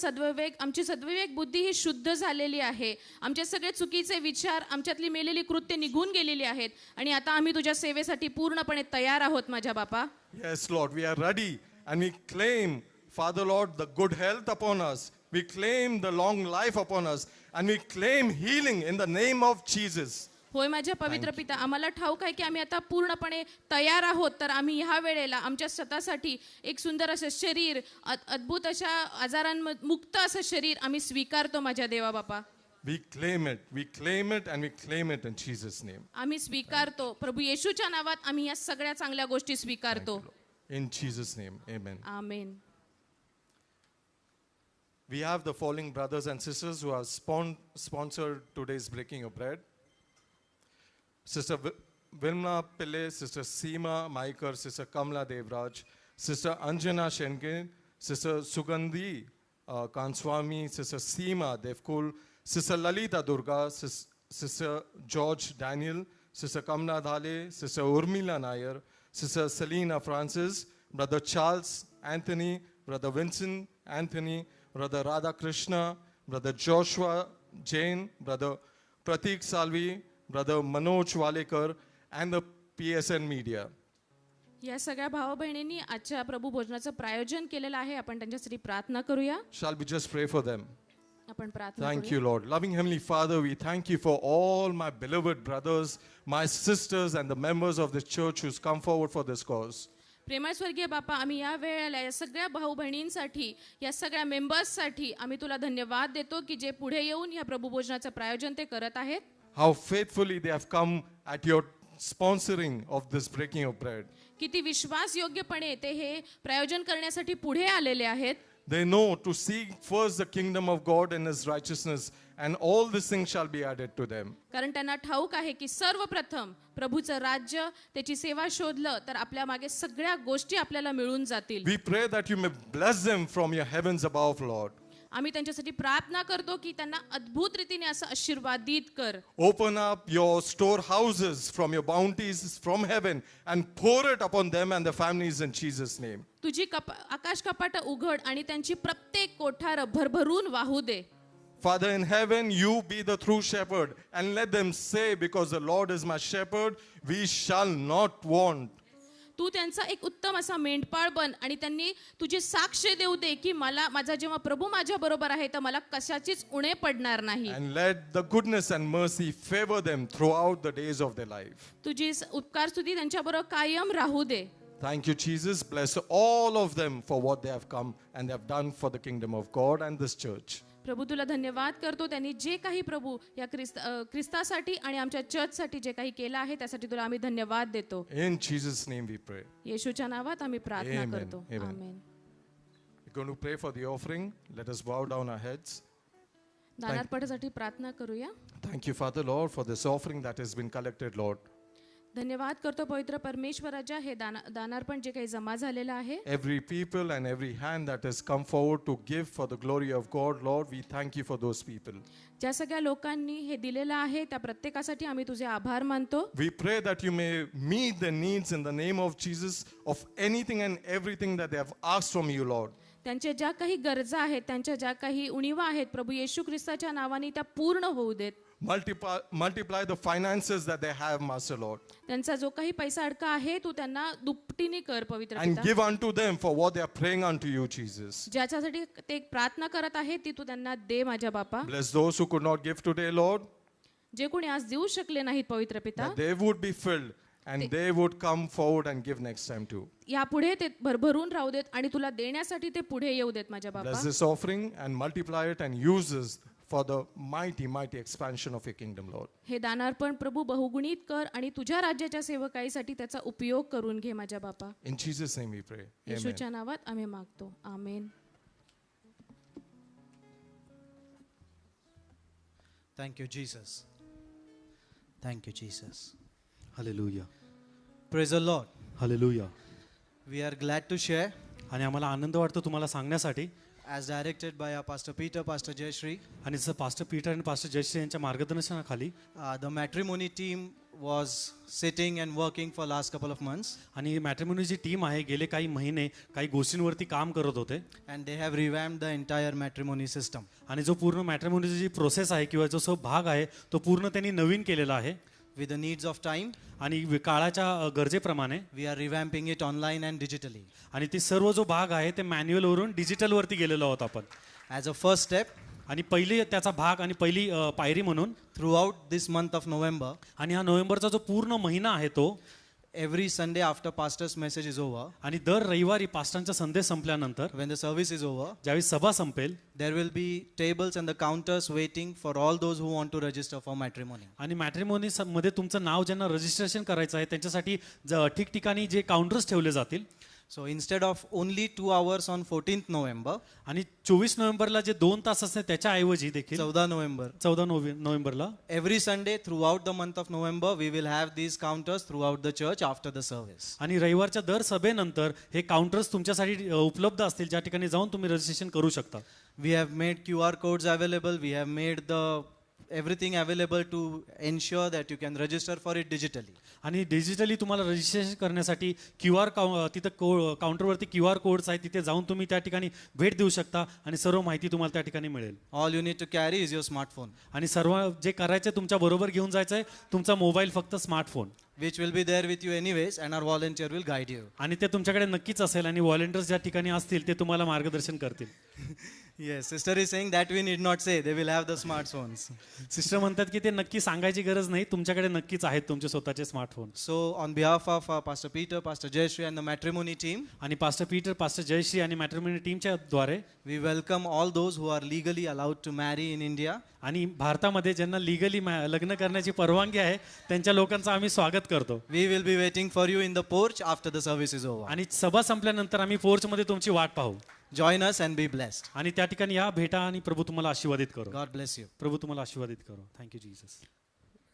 सद्विवेक बुद्धी ही शुद्ध झालेली आहे. आमचे सगळे चुकीचे विचार, आमच्यातली मेलेली कृत्य निघून गेलेली आहेत आणि आता आम्ही तुझ्या सेवेसाठी पूर्णपणे तयार आहोत माझ्या बापा. Yes, Lord, we are ready and we claim, Father Lord, the good health upon us. We claim the long life upon us and we claim healing in the name of Jesus. होय माझ्या पवित्र पिता, आम्हाला ठाऊक आहे की आम्ही आता पूर्णपणे तयार आहोत. तर आम्ही ह्या वेळेला आमच्या स्वतःसाठी एक सुंदर असं शरीर, अद्भुत अशा आजारांमुक्त असं शरीर आम्ही स्वीकारतो माझ्या देवा बापा. We claim it and we claim it in Jesus' name. आम्ही स्वीकारतो प्रभू येशूच्या नावात. आम्ही या सगळ्या चांगल्या गोष्टी स्वीकारतो. In Jesus' name, amen. Amen. We have the following brothers and sisters who have sponsored today's breaking of bread. Sister Vilma Pillai, Sister Seema Maikar, Sister Kamla Devraj, Sister Anjana Shenkin, Sister Sugandhi Kanswami, Sister Seema Devkul, Sister Lalita Durga, Sister George Daniel, Sister Kamla Dhale, Sister Urmila Nair, Sister Selena Francis, Brother Charles Anthony, Brother Vincent Anthony, Brother Radha Krishna, Brother Joshua Jain, Brother Pratik Salvi, Brother Manoj Walekar, and the PSN media. या सगळ्या भाऊ बहिणींनी आजच्या प्रभू भोजनाचं प्रायोजन केलेलं आहे. आपण त्यांच्यासाठी प्रार्थना करूया. Shall we just pray for them? आपण प्रार्थना Thank करूया. you, Lord. Loving Heavenly Father, we thank you for all my beloved brothers, my sisters, and the members of this church who's come forward for this cause. प्रेमळ स्वर्गीय बापा, आम्ही या वेळेला या सगळ्या भाऊ बहिणींसाठी, या सगळ्या मेंबर्ससाठी आम्ही तुला धन्यवाद देतो की जे पुढे येऊन या प्रभू भोजनाचं प्रायोजन ते करत आहेत. How faithfully they have come at your sponsoring of this breaking of bread. किती विश्वासयोग्यपणे ते हे प्रायोजन करण्यासाठी पुढे आलेले आहेत. They know to seek first the kingdom of God and His righteousness, and all these things shall be added to them. कारण त्यांना ठाऊक आहे की सर्वप्रथम प्रभूचं राज्य, त्याची सेवा शोधलं तर आपल्या मागे सगळ्या गोष्टी आपल्याला मिळून जातील. We pray that you may bless them from your heavens above, Lord. आम्ही त्यांच्यासाठी प्रार्थना करतो की त्यांना अद्भुत रीतीने असं आशीर्वादित कर. Open up your storehouses from your bounties from heaven and pour it upon them and their families in Jesus' name. तुझी आकाश कपाट उघड आणि त्यांची प्रत्येक कोठार भरभरून वाहू दे. Father in heaven, you be the true shepherd and let them say, because the Lord is my shepherd, we shall not want. तू त्यांचा एक उत्तम असा मेंढपाळ बन आणि त्यांनी तुझी साक्ष देऊ दे की माझा जेव्हा प्रभू माझ्या बरोबर आहे तर मला कशाचीच उणे पडणार नाही. And let the goodness and mercy favor them throughout the days of their life. तुझी उपकार स्तुती त्यांच्याबरोबर कायम राहू दे. Thank you, Jesus. Bless all of them for what they have come and they have done for the kingdom of God and this church. प्रभू तुला धन्यवाद करतो त्यांनी जे काही प्रभू या ख्रिस्तासाठी आणि आमच्या चर्चसाठी जे काही केलं आहे त्यासाठी तुला आम्ही धन्यवाद देतो. In Jesus' name we pray. येशूच्या नावात आम्ही प्रार्थना Amen. करतो. Amen. Amen. We're going to pray for the offering. Let us bow down our heads. दानार्पणासाठी प्रार्थना करूया. Thank you, Father Lord, for this offering that has been collected, Lord. धन्यवाद करतो पवित्र परमेश्वराच्या हे दानार्पण जे काही जमा झालेलं आहे. Every people and every hand that has come forward to give for the glory of God, Lord, we thank you for those people. ज्या सगळ्या लोकांनी हे दिलेलं आहे त्या प्रत्येकासाठी आम्ही तुझे आभार मानतो. We pray that you may meet their needs in the name of Jesus of anything and everything that they have asked from you, Lord. त्यांच्या ज्या काही गरजा आहेत, त्यांच्या ज्या काही उणीवा आहेत, प्रभू येशू ख्रिस्ताच्या नावाने त्या पूर्ण होऊ देत. Multiply the finances that they have, Master Lord. त्यांचा जो काही पैसा अडका आहे तू त्यांना दुपटीने कर पवित्र And पिता. give unto them for what they are praying unto you, Jesus. ज्याच्यासाठी ते प्रार्थना करत आहे ती तू त्यांना दे माझ्या बापा. Bless those who could not give today, Lord, जे कोणी आज देऊ शकले नाहीत पवित्र पिता, that they would be filled and they would come forward and give next time too. यापुढे ते भरभरून राहू देत आणि तुला देण्यासाठी ते पुढे येऊ देत माझ्या Bless बाबा. this offering and multiply it and use this for the mighty expansion of your kingdom, Lord. हे दानार्पण प्रभू बहुगुणित कर आणि तुझ्या राज्याच्या सेवकाईसाठी त्याचा उपयोग करून घे माझ्या बाबा. In Jesus' name we pray. Amen. येशूच्या नावात आम्ही मागतो. आमेन. Thank you, Jesus. Thank you, Jesus. Hallelujah. Praise the Lord. Hallelujah. We are glad to share, आणि आम्हाला आनंद वाटतो तुम्हाला सांगण्यासाठी. as directed by our Pastor Peter, Pastor Jayashree. आणि जसं पास्टर पीटर आणि पास्टर जयश्री यांच्या मार्गदर्शनाखाली The matrimony team was sitting and working for last couple of months, आणि मॅट्रिमोनीची टीम आहे गेले काही महिने काही गोष्टींवरती काम करत होते. and they have revamped the entire matrimony system. आणि जो पूर्ण मॅट्रिमोनीची जी प्रोसेस आहे किंवा जो भाग आहे तो पूर्ण त्यांनी नवीन केलेला आहे. With the needs of time, आणि काळाच्या गरजेप्रमाणे we are revamping it online and digitally. आणि ते सर्व जो भाग आहे ते मॅन्युअलवरून डिजिटलवरती गेलेलो आहोत आपण. As a first step, आणि पहिली त्याचा भाग आणि पहिली पायरी म्हणून throughout this month of November, आणि हा नोव्हेंबरचा जो पूर्ण महिना आहे तो every Sunday after pastor's message is over, आणि दर रविवारी पास्टरांचा संदेश संपल्यानंतर when the service is over, ज्यावेळी सभा संपेल there will be tables and the counters waiting for all those who want to register for matrimony. आणि मॅट्रिमोनी मध्ये तुमचं नाव ज्यांना रजिस्ट्रेशन करायचं आहे त्यांच्यासाठी ठिकठिकाणी जे काउंटर्स ठेवले जातील. So instead of only 2 hours on 14th November, आणि 24 नोव्हेंबरला जे 2 तास असते त्याच्याऐवजी देखील 14 November, 14 नोव्हेंबरला every Sunday throughout the month of November, we will have these counters throughout the church after the service. आणि रविवारच्या दर सभेनंतर हे काउंटर्स तुमच्यासाठी उपलब्ध असतील ज्या ठिकाणी जाऊन तुम्ही रजिस्ट्रेशन करू शकता. We have made QR codes available. We have made everything available to ensure that you can register for it digitally. आणि डिजिटली तुम्हाला रजिस्ट्रेशन करण्यासाठी QR तिथं काउंटरवरती QR कोड्स आहेत तिथे जाऊन तुम्ही त्या ठिकाणी भेट देऊ शकता आणि सर्व माहिती तुम्हाला त्या ठिकाणी मिळेल. All you need to carry is your smartphone, आणि सर्व जे करायचं तुमच्या बरोबर घेऊन जायचं आहे तुमचा मोबाईल फक्त smartphone. which will be there with you anyways, and our volunteer will guide you. आणि ते तुमच्याकडे नक्कीच असेल आणि व्हॉलेंटियर्स ज्या ठिकाणी असतील ते तुम्हाला मार्गदर्शन करतील. Yes, sister is saying that we need not say. They will have the smartphones. Sister म्हणतात की ते नक्की सांगायची गरज नाही तुमच्याकडे नक्कीच आहेत तुमचे स्वतःचे smartphone. So on behalf of Pastor Peter, Pastor Jayashree and the matrimony team, आणि पास्टर पीटर पास्टर जयश्री आणि मॅट्रिमोनी टीमच्या द्वारे we welcome all those who are legally allowed to marry in India. आणि भारतामध्ये ज्यांना लिगली लग्न करण्याची परवानगी आहे त्यांच्या लोकांचं आम्ही स्वागत करतो. We will be waiting for you in the porch after the service is over. आणि सभा संपल्यानंतर आम्ही पोर्चमध्ये तुमची वाट पाहू. Join us and be blessed. आणि त्या ठिकाणी या भेटा आणि प्रभू तुम्हाला आशीर्वादित करो. God bless you. प्रभू तुम्हाला आशीर्वादित करो. Thank you Jesus.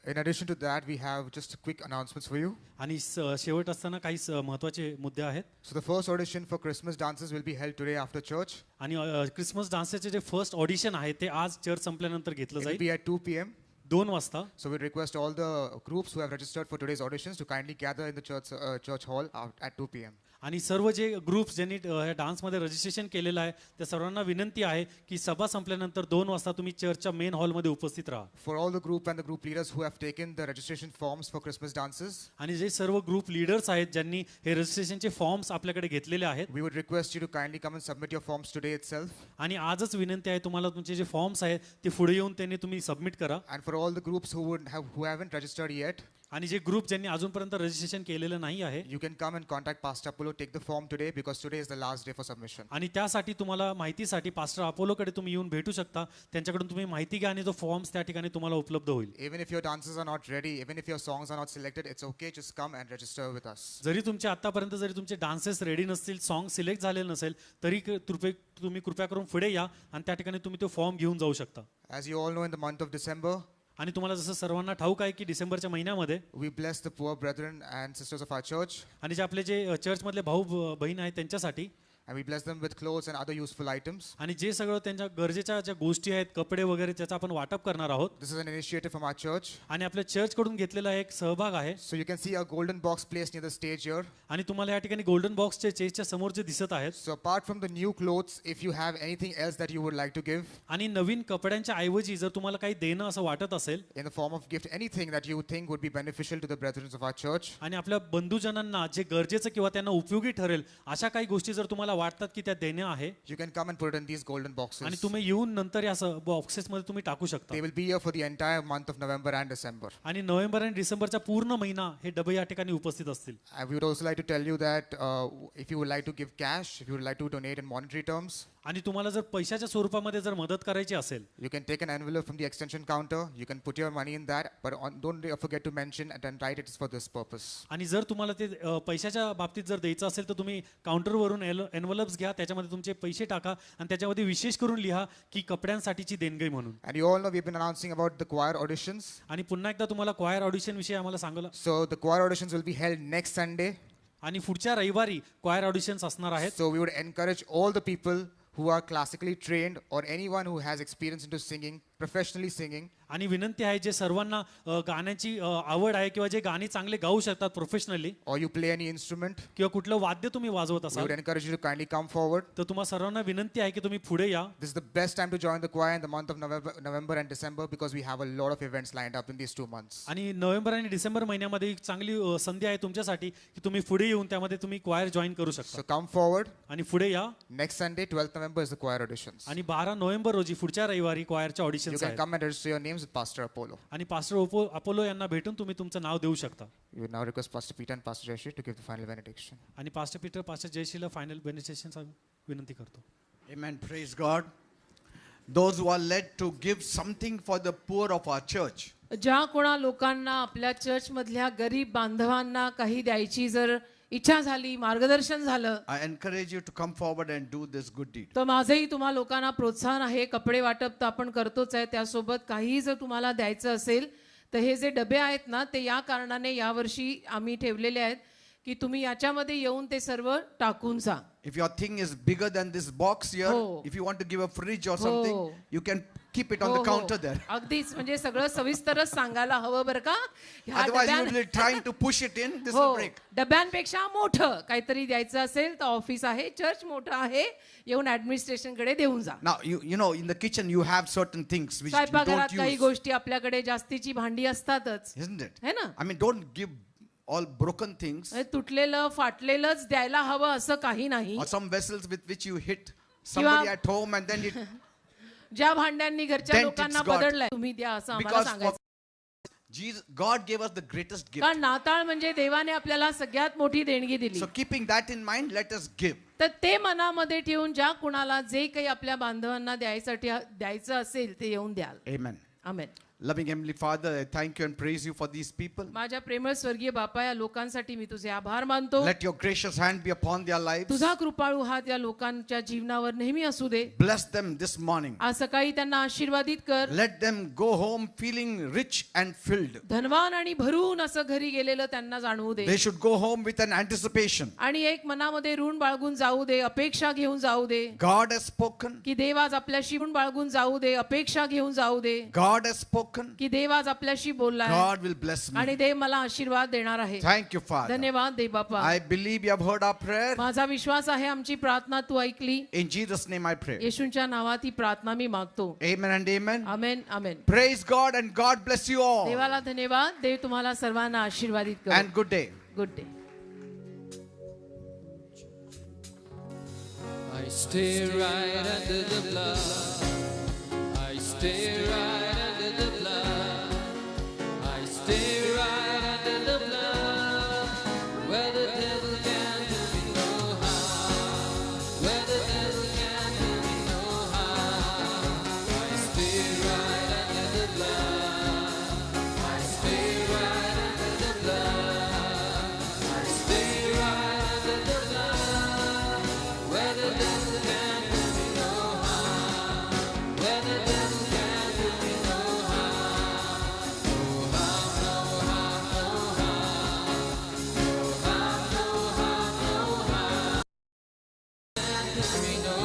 In addition to that, we have just quick announcements for you. आणि शेवट असताना काही महत्त्वाचे मुद्दे आहेत. So the first audition for Christmas dances will be held today after church. आणि क्रिसमस डान्सचे जे फर्स्ट ऑडिशन आहे ते आज चर्च संपल्यानंतर घेतलं It will जाईल be at 2 p.m. 2 वाजता. So we request all the groups who have registered for today's auditions to kindly gather in the church hall at 2 p.m. आणि सर्व जे ग्रुप्स ज्यांनी डान्समध्ये रजिस्ट्रेशन केलेलं आहे त्या सर्वांना विनंती आहे की सभा संपल्यानंतर 2 वाजता तुम्ही चर्चच्या मेन हॉलमध्ये उपस्थित राहा. For all the group and the group leaders who have taken the registration forms for Christmas dances, आणि जे सर्व ग्रुप लीडर्स आहेत ज्यांनी हे रजिस्ट्रेशनचे फॉर्म्स आपल्याकडे घेतलेले आहेत we would request you to kindly come and submit your forms today itself. आणि आजच विनंती आहे तुम्हाला तुमचे जे फॉर्म्स आहेत ते पुढे येऊन त्यांनी तुम्ही सबमिट करा. And for all the groups who haven't registered yet, आणि जे ग्रुप ज्यांनी अजूनपर्यंत रजिस्ट्रेशन केलेलं नाही आहे you can come and contact Pastor Apollo, take the form today because today is the last day for submission. आणि त्यासाठी तुम्हाला माहितीसाठी पास्टर अपोलोकडे तुम्ही येऊन भेटू शकता. त्यांच्याकडून तुम्ही माहिती घ्या आणि जो फॉर्म्स त्या ठिकाणी तुम्हाला उपलब्ध होईल. Even if your dances are not ready, even if your songs are not selected, it's okay, just come and register with us. जरी तुमचे आतापर्यंत जरी तुमचे डान्सेस रेडी नसतील सॉन्ग सिलेक्ट झालेलं नसेल तरी तुम्ही कृपया करून पुढे या आणि त्या ठिकाणी तुम्ही तो फॉर्म घेऊन जाऊ शकता. As you all know, in the month of December, आणि तुम्हाला जसं सर्वांना ठाऊक आहे की डिसेंबरच्या महिन्यामध्ये we bless the poor brethren and sisters of our church, आणि जे आपले जे चर्चमधले भाऊ बहीण आहेत त्यांच्यासाठी and we bless them with clothes and other useful items. आणि जे सगळं त्यांच्या गरजेच्या ज्या गोष्टी आहेत कपडे वगैरे त्याचा आपण वाटप करणार आहोत. This is an initiative from our church. आणि आपल्या चर्च कडून घेतलेला एक सहभाग आहे. So you can see a golden box placed near the stage here. आणि तुम्हाला या ठिकाणी गोल्डन बॉक्सचे चेसच्या समोर जे दिसत आहेत. So apart from the new clothes, if you have anything else that you would like to give, आणि नवीन कपड्यांच्या ऐवजी जर तुम्हाला काही देणं असं वाटत असेल in the form of gift, anything that you think would be beneficial to the brethren of our church, आणि आपल्या बंधुजनांना जे गरजेचं किंवा त्यांना उपयोगी ठरेल अशा काही गोष्टी जर तुम्हाला तुम्हाला वाटतात की त्या देण्या आहे you can come and put it in these golden boxes. आणि तुम्ही येऊन नंतर या बॉक्सेस मध्ये तुम्ही टाकू शकता They will be here for the entire month of November and December. आणि नोव्हेंबर आणि डिसेंबरचा पूर्ण महिना हे डबे या ठिकाणी उपस्थित असतील. I would also like to tell you that if you would like to give cash, if you would like to donate in monetary terms, आणि तुम्हाला जर पैशाच्या स्वरूपामध्ये जर मदत करायची असेल you can take an envelope from the extension counter. You can put your money in that, but don't forget to mention and then write it is for this purpose. आणि जर तुम्हाला ते पैशाच्या बाबतीत जर द्यायचं असेल तर तुम्ही काउंटरवरून एनव्हलप्स घ्या, त्याच्यामध्ये तुमचे पैसे टाका आणि त्याच्यामध्ये विशेष करून लिहा की कपड्यांसाठीची देणगी म्हणून. And you all know we've been announcing about the choir auditions. आणि पुन्हा एकदा तुम्हाला क्वायर ऑडिशन विषयी आम्हाला सांगलं. So the choir auditions will be held next Sunday. आणि पुढच्या रविवारी क्वायर ऑडिशन्स असणार आहेत. So we would encourage all the people who are classically trained or anyone who has experience into singing, professionally singing. आणि विनंती आहे जे सर्वांना गाण्याची आवड आहे किंवा जे गाणी चांगले गाऊ शकतात professionally Or you play any instrument. किंवा कुठलं वाद्य तुम्ही वाजवत We असाल would encourage you to kindly come forward. तर तुम्हाला सर्वांना विनंती आहे की तुम्ही पुढे या. This is the best time to join the choir in the month of November and December because we have a lot of events lined up in these 2 months. आणि नोव्हेंबर आणि डिसेंबर महिन्यामध्ये एक चांगली संधी आहे तुमच्यासाठी की तुम्ही पुढे येऊन त्यामध्ये तुम्ही क्वायर जॉईन करू शकता. So come forward. आणि पुढे या. Next Sunday, 12th November is the choir auditions. आणि 12 नोव्हेंबर रोजी पुढच्या रविवारी क्वायरच्या You ऑडिशन्स can आहेत. come and register your names with Pastor Apollo. आणि पास्टर अपोलो यांना भेटून तुम्ही तुमचं नाव देऊ शकता. We would now request Pastor Peter and Pastor Jayashree to give the final benediction. आणि pastor Peter pastor Jayasheela final benedictions विनंती करतो. Amen. Praise God. Those who are led to give something for the poor of our church. ज्या कोणा लोकांना आपल्या चर्च मधल्या गरीब बांधवांना काही द्यायची जर इच्छा झाली, मार्गदर्शन झालं, I encourage you to come forward and do this good deed. तर माझंही तुम्हा लोकांना प्रोत्साहन आहे. कपडे वाटप तर आपण करतोच आहे, त्यासोबत काही जर तुम्हाला द्यायचं असेल तर हे जे डबे आहेत ना ते या कारणाने यावर्षी आम्ही ठेवलेले आहेत की तुम्ही याच्यामध्ये येऊन ते सर्व टाकून जा. If your thing is bigger than this box here, हो. if you want to give a fridge or something, हो. you can keep it on हो, the हो. counter there. अगदीच म्हणजे सगळं सविस्तरच सांगायला हवं बरं का. ह्या Otherwise, you डब्यां- will be trying to push it in. This हो, will break. डब्यांपेक्षा मोठं काहीतरी द्यायचं असेल तर ऑफिस आहे, चर्च मोठं आहे, येऊन ऍडमिनिस्ट्रेशन कडे देऊन जा. Now, you know, in the kitchen, you have certain things which you स्वयंपाकघरात don't काही use. गोष्टी आपल्याकडे जास्तीची भांडी असतातच, Isn't it? है ना. I mean, don't give all broken things म्हणजे तुटलेलं फाटलेलंच द्यायला हवं असं काही नाही. or some vessels with which you hit somebody at home and then it ज्या भांड्यांनी घरच्या Then लोकांना it's God. बदललंय तुम्ही द्या असं आम्हाला because सांगायचं. God gave us the greatest gift. कारण नाताळ म्हणजे देवाने आपल्याला सगळ्यात मोठी देणगी दिली. So keeping that in mind, let us give. तर ते मनामध्ये ठेवून ज्या कुणाला जे काही आपल्या बांधवांना द्यायचं असेल ते येऊन द्याल. Amen. Amen. Loving Heavenly Father, I thank you and praise you for these people. माझ्या प्रेमळ स्वर्गीय बापा या लोकांसाठी मी तुझे आभार मानतो. Let your gracious hand be upon their lives. तुझा कृपाळू हात या लोकांच्या जीवनावर नेहमी असू दे. Bless them this morning. आज सकाळी त्यांना आशीर्वादित कर. Let them go home feeling rich and filled. धनवान आणि भरून असं घरी गेलेलं त्यांना जाणवू दे. They should go home with an anticipation. आणि एक मनामध्ये ऋण बाळगून जाऊ दे, अपेक्षा घेऊन जाऊ दे God has spoken. की देव आज आपल्याशी ऋण बाळगून जाऊ दे, अपेक्षा घेऊन जाऊ दे God has spoken. की देव आज आपल्याशी बोलला आहे God will bless me. आणि देव मला आशीर्वाद देणार आहे. Thank you, Father. धन्यवाद देव बापा. I believe you have heard our prayer. माझा विश्वास आहे आमची प्रार्थना तू ऐकली. In Jesus' name I pray. येशूंच्या नावात ही प्रार्थना मी मागतो. Amen and amen. Amen amen. Praise God and God bless you all. देवाला धन्यवाद. देव तुम्हाला सर्वांना आशीर्वादित करो. And good day. Good day. I stay right under the blood. I stay right under the blood. I stay right under the blood. Where the devil can do me no harm. Where the devil can do me no harm. I stay right under the blood. I stay right under the blood. I stay right under the blood. Where the devil can do me no harm. Where the devil can do me no harm. No harm, no harm, no harm. No harm, no harm, no harm. Can do me no